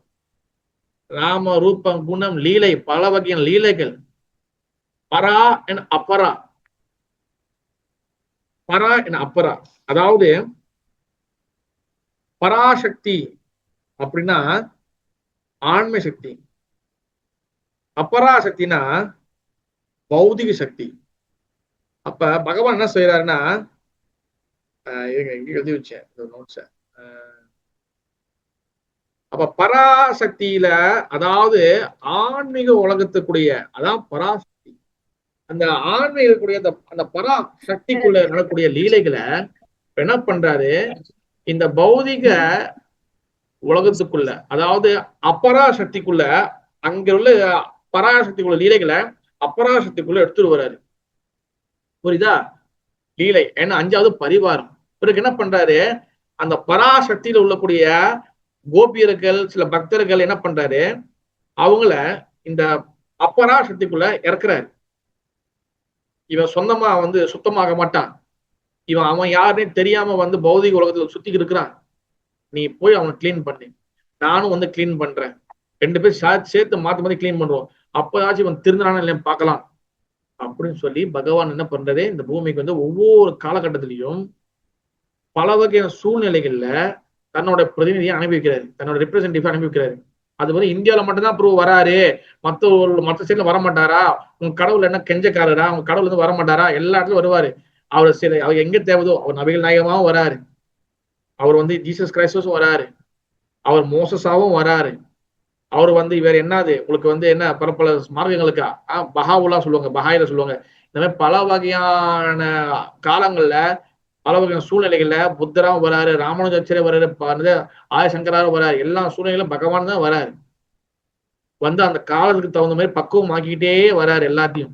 S1: ராம ரூபம் குணம் லீலை, பல வகையான லீலைகள். பரா என் அப்பரா, பரா என் அப்பரா, அதாவது பராசக்தி அப்படின்னா ஆன்ம சக்தி, அப்பராசக்தினா பௌதிக சக்தி. அப்ப பகவான் என்ன செய்யறாருன்னா, எங்க எழுதி வச்சேன் நோட்ஸ, அப்ப பராசக்தியில அதாவது ஆன்மீக உலகத்துக்குரிய அதான் பராசக்தி, அந்த ஆன்மீகக்கூடிய அந்த பராசக்திக்குள்ள நடக்கூடிய லீலைகளை என்ன பண்றாரு, இந்த பௌதிக உலகத்துக்குள்ள அதாவது அப்பராசக்திக்குள்ள அங்க உள்ள பராசக்திக்குள்ள லீலைகளை அப்பராசக்திக்குள்ள எடுத்துட்டு வர்றாரு. புரியுதா? லீலை ஏன்னா 5வது பரிவாரம். பிறகு என்ன பண்றாரு, அந்த பராசக்தியில உள்ளக்கூடிய கோபியர்கள் சில பக்தர்கள் என்ன பண்றாரு, அவங்கள இந்த அப்பராசக்திக்குள்ள இறக்குறாரு. இவன் சொந்தமா வந்து சுத்தமாக மாட்டான், இவன் அவன் யாருன்னு தெரியாம வந்து பௌதிக உலகத்துல சுத்திக்கிட்டு இருக்கிறான், நீ போய் அவனை கிளீன் பண்ணு, நானும் வந்து கிளீன் பண்றேன், 2 பேரும் சேர்த்து மாத்தி மாத்தி கிளீன் பண்றோம், அப்பதாச்சும் இவன் திருந்தானா இல்லையா பார்க்கலாம் அப்படின்னு சொல்லி பகவான் என்ன பண்றது, இந்த பூமிக்கு வந்து ஒவ்வொரு காலகட்டத்திலையும் பல வகையான சூழ்நிலைகள்ல தன்னோட பிரதிநிதியை அனுப்பி வைக்கிறாரு, தன்னோட ரெப்ரசன்டேட்டிவ் அனுப்பி வைக்கிறாரு. அது வந்து இந்தியாவில மட்டும்தான் ப்ரூவ் வராரு, மற்ற ஸ்டேட்ல வர மாட்டாரா, உங்க கடவுள் என்ன கெஞ்சக்காரரா, உங்க கடவுள் வந்து வர மாட்டாரா, எல்லா இடத்துலயும் வருவாரு. அவர் எங்க தேவதோ அவர் நபிகள் நாயகமாவும் வராரு, அவர் வந்து ஜீசஸ் கிரைஸ்டும் வராரு, அவர் மோசஸாவும் வராரு, அவர் வந்து வேற என்னது உங்களுக்கு வந்து என்ன பல மார்க்கங்களுக்கா பஹாவுல்லா சொல்லுவாங்க, பஹாயில சொல்லுவாங்க. இந்த மாதிரி பல வகையான காலங்கள்ல பல வகையான சூழ்நிலைகள்ல புத்தராவும் வராரு, ராமானுஜாச்சாரிய வராரு, ஆயசங்கராரும் வராரு, எல்லா சூழ்நிலைகளும் பகவான் தான் வராரு. வந்து அந்த காலத்துக்கு தகுந்த மாதிரி பக்குவம் ஆக்கிக்கிட்டே வராரு எல்லாத்தையும்.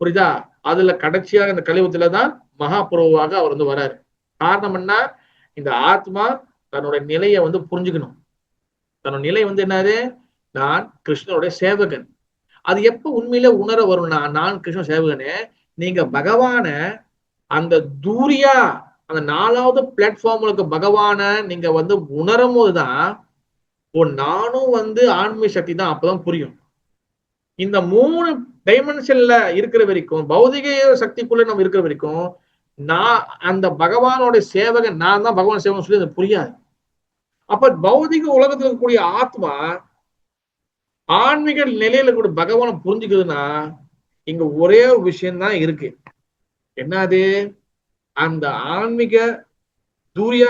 S1: புரியுதா? அதுல கடைசியாக இந்த கலியுகத்துலதான் மகாபுருவாக அவர் வந்து வராரு. காரணம் என்ன, இந்த ஆத்மா தன்னோட நிலையை வந்து புரிஞ்சுக்கணும். தன்னோட நிலை வந்து என்னது, நான் கிருஷ்ணனுடைய சேவகன். அது எப்ப உண்மையில உணர வரும்னா, நான் கிருஷ்ண சேவகனே, நீங்க பகவான அந்த தூரியா அந்த 4வது பிளாட்ஃபார்முக்கு பகவான நீங்க வந்து உணரும் போதுதான் நானும் வந்து ஆன்மீக சக்தி தான், அப்பதான் புரியும். இந்த 3 டைமென்ஷன்ல இருக்கிற வரைக்கும், பௌதிக சக்திக்குள்ள நம்ம இருக்கிற வரைக்கும், நான் அந்த பகவானோட சேவகன், நான் தான் பகவான் சேவகன் சொல்லி அது புரியாது. அப்ப பௌதிக உலகத்துல இருக்கக்கூடிய ஆத்மா ஆன்மீக நிலையில கூட பகவானை புரிஞ்சுக்குதுன்னா, இங்க ஒரே ஒரு விஷயம்தான் இருக்கு. என்னது? அந்த ஆன்மீக தூரிய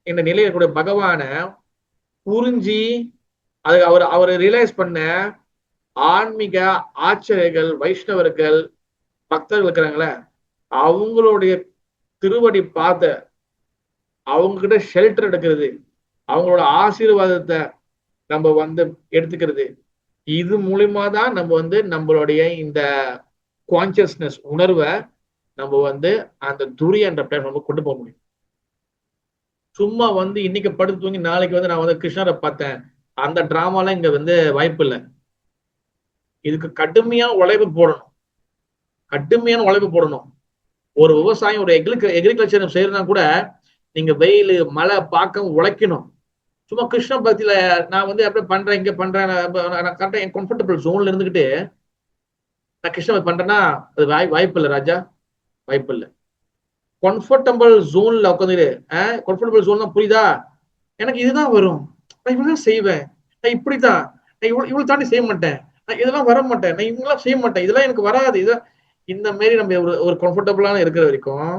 S1: என்ற நிலையில கூட பகவான புரிஞ்சு அது அவரை ரியலைஸ் பண்ண ஆன்மீக ஆச்சரியர்கள், வைஷ்ணவர்கள், பக்தர்கள் இருக்கிறாங்களே, அவங்களுடைய திருவடி பார்த்த அவங்க கிட்ட ஷெல்டர் எடுக்கிறது, அவங்களோட ஆசீர்வாதத்தை நம்ம வந்து எடுத்துக்கிறது, இது மூலியமா தான் நம்ம வந்து நம்மளுடைய இந்த கான்சியஸ்னஸ் உணர்வை நம்ம வந்து அந்த துரி என்ற பிளாட்ஃபார்ம் கொண்டு போக முடியும். சும்மா வந்து இன்னைக்கு படுத்து தூங்கி நாளைக்கு வந்து நான் வந்து கிருஷ்ணரை பார்த்தேன், அந்த டிராமாலாம் இங்க வந்து வாய்ப்பு இல்லை. இதுக்கு கடுமையான உழைப்பு போடணும். ஒரு விவசாயம், ஒரு எக்ரிகல்ச்சர் செய்யறதுனா கூட நீங்க வெயில் மழை பார்க்க உழைக்கணும். சும்மா கிருஷ்ண பக்தியில நான் வந்து எப்படி பண்றேன், இங்க பண்றேன், நான் கரெக்டா என் கம்ஃபர்டபுள் ஜோன்ல இருந்துகிட்டு நான் கிருஷ்ண பக்தி பண்றேன்னா அது வாய்ப்பு இல்லை ராஜா, வாய்ப்பு இல்லை. கம்ஃபர்டபுள் ஜோன்ல உட்காந்துட்டு, கம்ஃபர்டபுள் ஜோன் தான், புரியுதா? எனக்கு இதுதான் வரும், நான் இவ்வளவுதான் செய்வேன், நான் இப்படிதான், நான் இவ்வளவு தாண்டி செய்ய மாட்டேன், நான் இதெல்லாம் வர மாட்டேன், நான் இவங்கெல்லாம் செய்ய மாட்டேன், இதெல்லாம் எனக்கு வராது, இதான் இந்த மாரி நம்ம ஒரு கம்ஃபர்டபுளான இருக்கிற வரைக்கும்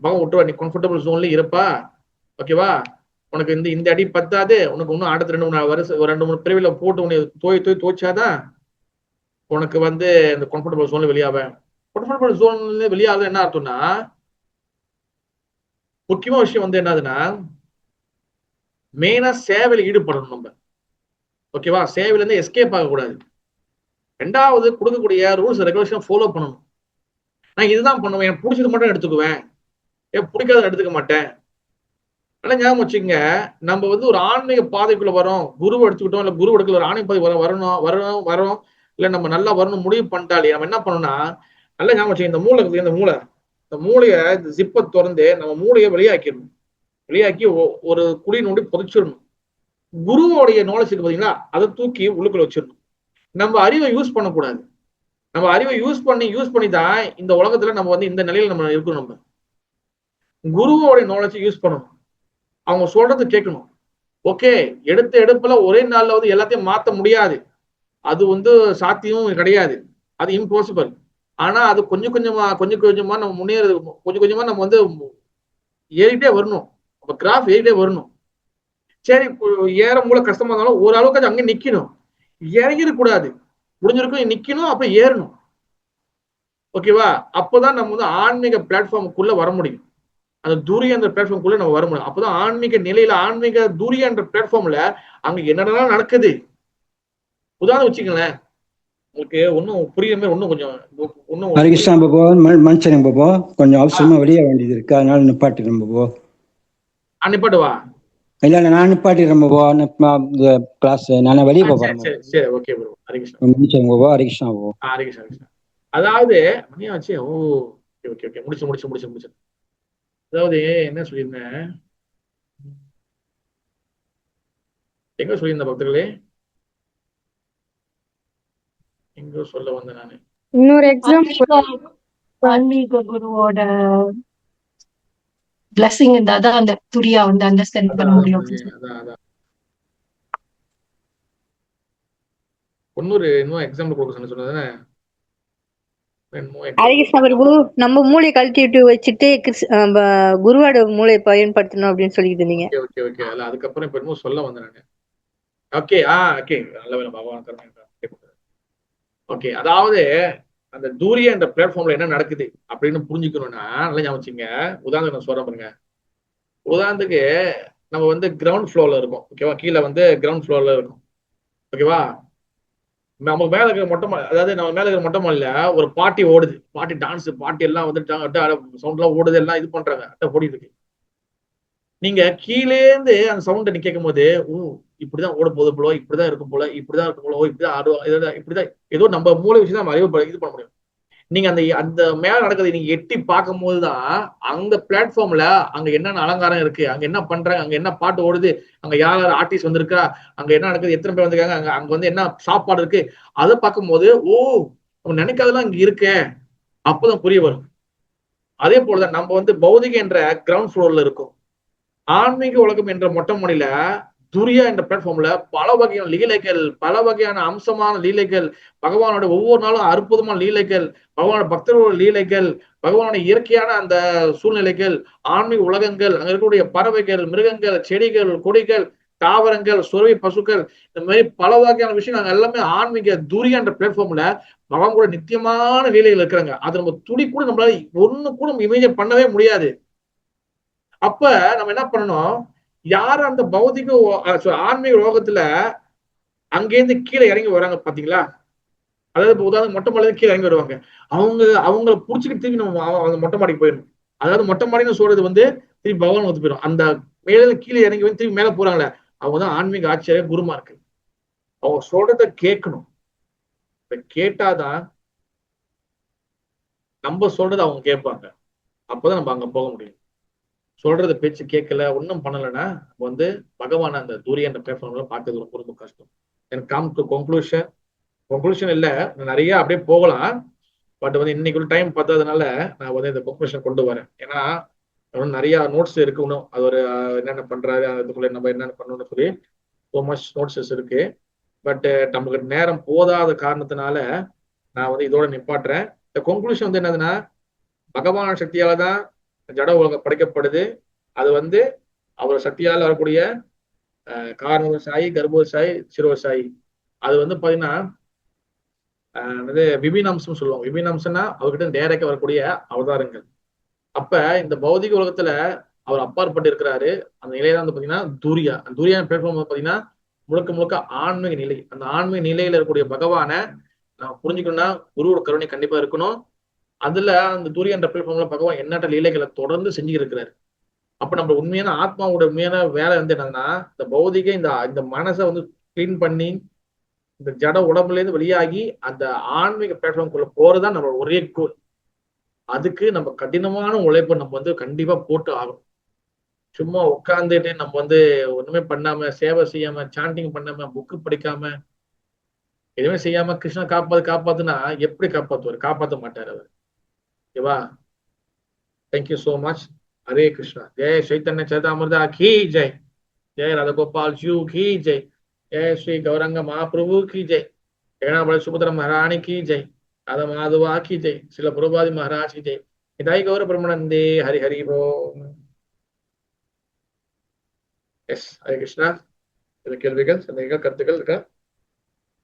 S1: பகவான் விட்டுவா. நீ கம்ஃபர்டபுள் ஜோன்ல இருப்பா, ஓகேவா? உனக்கு இந்த அடி பத்தாது, உனக்கு இன்னும் அடுத்த 2-3 வருஷம் 2-3 பிரிவுல போட்டு உனக்கு தோய்ச்சாதான் உனக்கு வந்து இந்த கம்ஃபர்டபுள் ஜோன்ல வெளியாவேன். கம்ஃபர்டபுள் ஜோன்ல வெளியாக என்ன அர்த்தம்னா, முக்கியமான விஷயம் வந்து என்னதுன்னா, மெயினா சேவையில ஈடுபடணும் நம்ம, ஓகேவா? சேவையில இருந்து எஸ்கேப் ஆகக்கூடாது. 2வது, கொடுக்கக்கூடிய ரூல்ஸ் ரெகுலேஷன் ஃபாலோ பண்ணணும். நான் இதுதான் பண்ணுவேன், எனக்கு பிடிச்சது மட்டும் எடுத்துக்குவேன், பிடிக்காத எடுத்துக்க மாட்டேன். ஆனா ஞாபகம் வச்சுக்கோங்க, நம்ம வந்து ஒரு ஆன்மீக பாதைக்குள்ள வரோம், குருவை எடுத்துக்கிட்டோம், இல்ல குரு எடுக்கல, ஒரு ஆன்மீக பாதை வரோம், இல்ல நம்ம நல்லா வரணும் முடிவு பண்ணிட்டாலே நம்ம என்ன பண்ணணும்னா, நல்லா ஞாபகம் வச்சுக்கோங்க, இந்த மூளைய இந்த ஜிப்பை திறந்து நம்ம மூளையை வெளியாக்கிடணும். வெளியாக்கி ஒரு குழி நோண்டி புதைச்சிடணும். குருவோடைய நாலேஜ் இருக்கு பாத்தீங்களா, அதை தூக்கி உள்ளுக்குள்ள வச்சிடணும். நம்ம அறிவை யூஸ் பண்ணக்கூடாது. நம்ம அறிவை யூஸ் பண்ணி தான் இந்த உலகத்துல நம்ம வந்து இந்த நிலையில நம்ம இருக்கணும். நம்ம குருவோடைய நாலேஜ் யூஸ் பண்ணணும், அவங்க சொல்றது கேட்கணும். ஓகே, எடுப்புல ஒரே நாள்ல வந்து எல்லாத்தையும் மாத்த முடியாது, அது வந்து சாத்தியமும் கிடையாது, அது இம்பாசிபிள். ஆனா அது கொஞ்சம் கொஞ்சமா நம்ம முன்னேறது, கொஞ்சம் கொஞ்சமா நம்ம வந்து ஏறிட்டே வரணும், நம்ம கிராஃப் ஏறிட்டே வரணும். சரி, ஏற மூல கஷ்டமா இருந்தாலும் ஓரளவுக்கு அது அங்கே நிக்கணும், இறங்கிடக்கூடாது. முடிஞ்சிருக்கும் நிக்கணும், அப்ப ஏறணும், ஓகேவா? அப்பதான் நம்ம வந்து ஆன்மீக பிளாட்ஃபார்முக்குள்ள வர முடியும். அந்த தூரிய என்ற பிளாட்ஃபார்முக்குள்ள நம்ம வர முடியும். அப்பதான் ஆன்மீக நிலையில, ஆன்மீக தூரிய என்ற பிளாட்ஃபார்ம்ல அங்க என்னென்னலாம் நடக்குது. உதாரணம் வச்சுக்கங்களேன், உங்களுக்கு ஒன்னும் புரியுற மாதிரி ஒன்னும்
S8: ஹரிகிருஷ்ணா பாபு, மனுஷன் பாபு, கொஞ்சம் அவசரமா வெளியே வேண்டியது இருக்கு, அதனால நிப்பாட்டிடுறேன் பாபு.
S1: நிப்பாட்டுவா?
S8: இல்ல நான் நிப்பாட்டிடுறேன் பாபு, கிளாஸ் நான் வெளியே போறேன்.
S1: சரி, ஓகே ப்ரோ. ஹரிகிருஷ்ணா
S8: பாபு, ஹரிகிருஷ்ணா பாபு.
S1: ஹரிகிருஷ்ணா. அதாவது மணியாச்சு. ஓகே முடிச்சு. அதாவது என்ன சொல்லியிருந்தேன், எங்க சொல்லியிருந்த பக்தர்களே, எங்க சொல்ல வந்தேன் நானு?
S7: இன்னொரு எக்ஸாம்பிள்,
S4: ஆன்மீக குருவோட பிளஸிங் இருந்தாதான் அந்த துரியா வந்து அண்டர்ஸ்டாண்ட் பண்ண முடியும்.
S1: இன்னும் எக்ஸாம்பிள் கொடுக்க சொன்னது.
S9: ஹரிகிருஷ்ணா பிரபு, நம்ம மூளையை கழட்டிட்டு வச்சுட்டு குருவோட மூளையை பயன்படுத்தணும் அப்படின்னு சொல்லிட்டு இருந்தீங்க.
S1: ஓகே. அதுக்கப்புறம் இப்ப இன்னும் சொல்ல வந்தேன் நானு. ஓகே, நல்ல வேலை பகவான். ஓகே, அதாவது அந்த தூரிய என்ற பிளாட்ஃபார்ம்ல என்ன நடக்குது அப்படின்னு புரிஞ்சுக்கணும்னா நல்லா ஞாபகம் வச்சுங்க. உதாரணத்துக்கு நான் சொல்றேன் பாருங்க. உதாரணத்துக்கு நம்ம வந்து கிரவுண்ட் ஃப்ளோர்ல இருக்கோம், ஓகேவா? கீழே வந்து கிரவுண்ட் ஃப்ளோர்ல இருக்கும், ஓகேவா? நம்ம மேல இருக்கிற நம்ம மேல இருக்கிற மொட்டை மாடியில ஒரு பார்ட்டி ஓடுது, பார்ட்டி டான்ஸ், பார்ட்டி எல்லாம் வந்து சவுண்ட் எல்லாம் ஓடுது, எல்லாம் இது பண்றாங்க, ஓடிட்டு இருக்கு. நீங்க கீழேந்து அந்த சவுண்டை நீ கேட்கும் போது, இப்படிதான் ஓட போகுது போல, இப்படிதான் இருக்கும் போல, இப்படிதான் இருக்கும் போல, இப்படிதான் ஆடுவோம், இப்படிதான் ஏதோ நம்ம மூளை வச்சுதான் நம்ம அறிவு இது பண்ண முடியும். நீங்க அந்த அந்த மேல நடக்கிறத நீங்க எட்டி பார்க்கும் போதுதான் அந்த பிளாட்ஃபார்ம்ல அங்க என்னென்ன அலங்காரம் இருக்கு, அங்க என்ன பண்றாங்க, அங்க என்ன பாட்டு ஓடுது, அங்க யார் யார் ஆர்டிஸ்ட் வந்திருக்கா, அங்க என்ன நடக்குது, எத்தனை பேர் வந்திருக்காங்க, அங்க அங்க வந்து என்ன சாப்பாடு இருக்கு, அதை பார்க்கும்போது ஓ நம்ம நினைக்காதெல்லாம் இங்க இருக்கே, அப்பதான் புரிய வரும். அதே போலதான் நம்ம வந்து பௌதிக என்ற கிரவுண்ட் ஃப்ளோர்ல இருக்கும், ஆன்மீக உலகம் என்ற மொட்டை மாடியில துரியா என்ற பிளாட்ஃபார்ம்ல பல வகையான லீலைகள், பல வகையான அம்சமான லீலைகள், பகவானோட ஒவ்வொரு நாளும் அற்புதமான லீலைகள், பகவானோட பக்தர்களோட லீலைகள், பகவானோட இயற்கையான அந்த சூழ்நிலைகள், ஆன்மீக உலகங்கள், அங்க இருக்கக்கூடிய பறவைகள், மிருகங்கள், செடிகள், கொடிகள், தாவரங்கள், சுரவி பசுக்கள், இந்த மாதிரி பல வகையான விஷயம் நாங்க எல்லாமே ஆன்மீக துரியா என்ற பிளாட்ஃபார்ம்ல பகவான் கூட நித்தியமான லீலைகள் இருக்கிறாங்க. அது நம்ம துளி கூட நம்மளால ஒண்ணு கூட இமேஜின் பண்ணவே முடியாது. அப்ப நம்ம என்ன பண்ணணும், யார் அந்த பௌதிக ஆன்மீக லோகத்துல அங்கேருந்து கீழே இறங்கி வராங்க பாத்தீங்களா, அதாவது இப்ப உதாரணம் மொட்டை மாடியில கீழே இறங்கி வருவாங்க, அவங்கள புடிச்சுக்கிட்டு திரும்பி நம்ம மொட்டை மாடிக்கு போயிடணும். அதாவது மொட்டை மாடின்னு சொல்றது வந்து திரும்பி பகவான் வந்து போயிடும். அந்த மேல கீழே இறங்கி வந்து திரும்பி மேல போறாங்களே, அவங்கதான் ஆன்மீக ஆச்சாரிய குருமா இருக்கு. அவங்க சொல்றத கேட்கணும். கேட்டாதான் நம்ம சொல்றதை அவங்க கேட்பாங்க. அப்பதான் நம்ம அங்க போக முடியும். சொல்றத பேச்சு கேட்கல, ஒன்றும் பண்ணலைன்னா வந்து பகவான் அந்த தூரிய என்ற பிளாட்ஃபார்ம்ல பார்க்கறது ரொம்ப ரொம்ப கஷ்டம். எனக்கு கம் டு கொன்க்ளூஷன் இல்லை, நிறைய அப்படியே போகலாம். பட் வந்து இன்னைக்குள்ள டைம் பார்த்ததுனால நான் வந்து இந்த கொன்க்ளூஷன் கொண்டு வரேன். ஏன்னா நிறைய நோட்ஸ் இருக்கு, இன்னும் அது ஒரு என்னென்ன பண்றாரு, அதுக்குள்ள நம்ம என்னென்ன பண்ணணும்னு சொல்லி ஸோ மச் நோட்ஸஸ் இருக்கு. பட் நமக்கு நேரம் போதாத காரணத்தினால நான் வந்து இதோட நிப்பாட்டுறேன். இந்த கொன்க்ளூஷன் வந்து என்னதுன்னா, பகவான் சக்தியால தான் ஜட உலகம் படைக்கப்படுது. அது வந்து அவர் சக்தியால் வரக்கூடிய காரணவசாயி, கர்ப்பவசாயி, சிறுவசாயி. அது வந்து பாத்தீங்கன்னா விபினம்சம் சொல்லுவாங்க. விபினம்சம்னா அவர்கிட்ட டைரக்டா வரக்கூடிய அவதாரங்கள். அப்ப இந்த பௌதிக உலகத்துல அவர் அப்பாற்பட்டு இருக்கிறாரு. அந்த நிலையில வந்து பாத்தீங்கன்னா துரியா, அந்த துரியா பிளாட்ஃபார்ம் பாத்தீங்கன்னா முழுக்க முழுக்க ஆன்மீக நிலை. அந்த ஆன்மீக நிலையில இருக்கக்கூடிய பகவானை நம்ம புரிஞ்சுக்கணும்னா குருவோட கருணை கண்டிப்பா இருக்கணும். அதுல அந்த துரிய என்ற பிளாட்ஃபார்ம்ல பகவான் எண்ணற்ற லீலைகளை தொடர்ந்து செஞ்சு இருக்கிறாரு. அப்ப நம்ம உண்மையான ஆத்மாவோட உண்மையான வேலை வந்து என்னன்னா, இந்த பௌதிக இந்த மனசை வந்து கிளீன் பண்ணி இந்த ஜட உடம்புல இருந்து வெளியாகி அந்த ஆன்மீக பிளாட்ஃபார்ம்குள்ள போறதுதான் நம்ம ஒரே கோல். அதுக்கு நம்ம கடினமான உழைப்பை நம்ம வந்து கண்டிப்பா போட்டு ஆகணும். சும்மா உட்காந்துட்டு நம்ம வந்து ஒண்ணுமே பண்ணாம, சேவை செய்யாம, சாண்டிங் பண்ணாம, புக்கு படிக்காம, எதுவுமே செய்யாம கிருஷ்ணா காப்பாத்துனா எப்படி காப்பாத்துவாரு? காப்பாற்ற மாட்டாரு அவர். ஓகேவா? Thank you so much. Hare Krishna. जय चैतन्य चैतामृता की जय. जय राधा गोपाल जी की जय. जय श्री गौरंग महाप्रभु की जय. जय बड़े सुभद्रा महारानी की जय. राधा माधवा की जय. श्रील प्रभुपाद महाराज की जय. हिदाई गौर ब्रह्मानंदे. हरि हरि बोल. எஸ், ஹரே கிருஷ்ணா. இது கேள்விகள், சந்தேகங்கள், கருத்துக்கள் இருக்கா?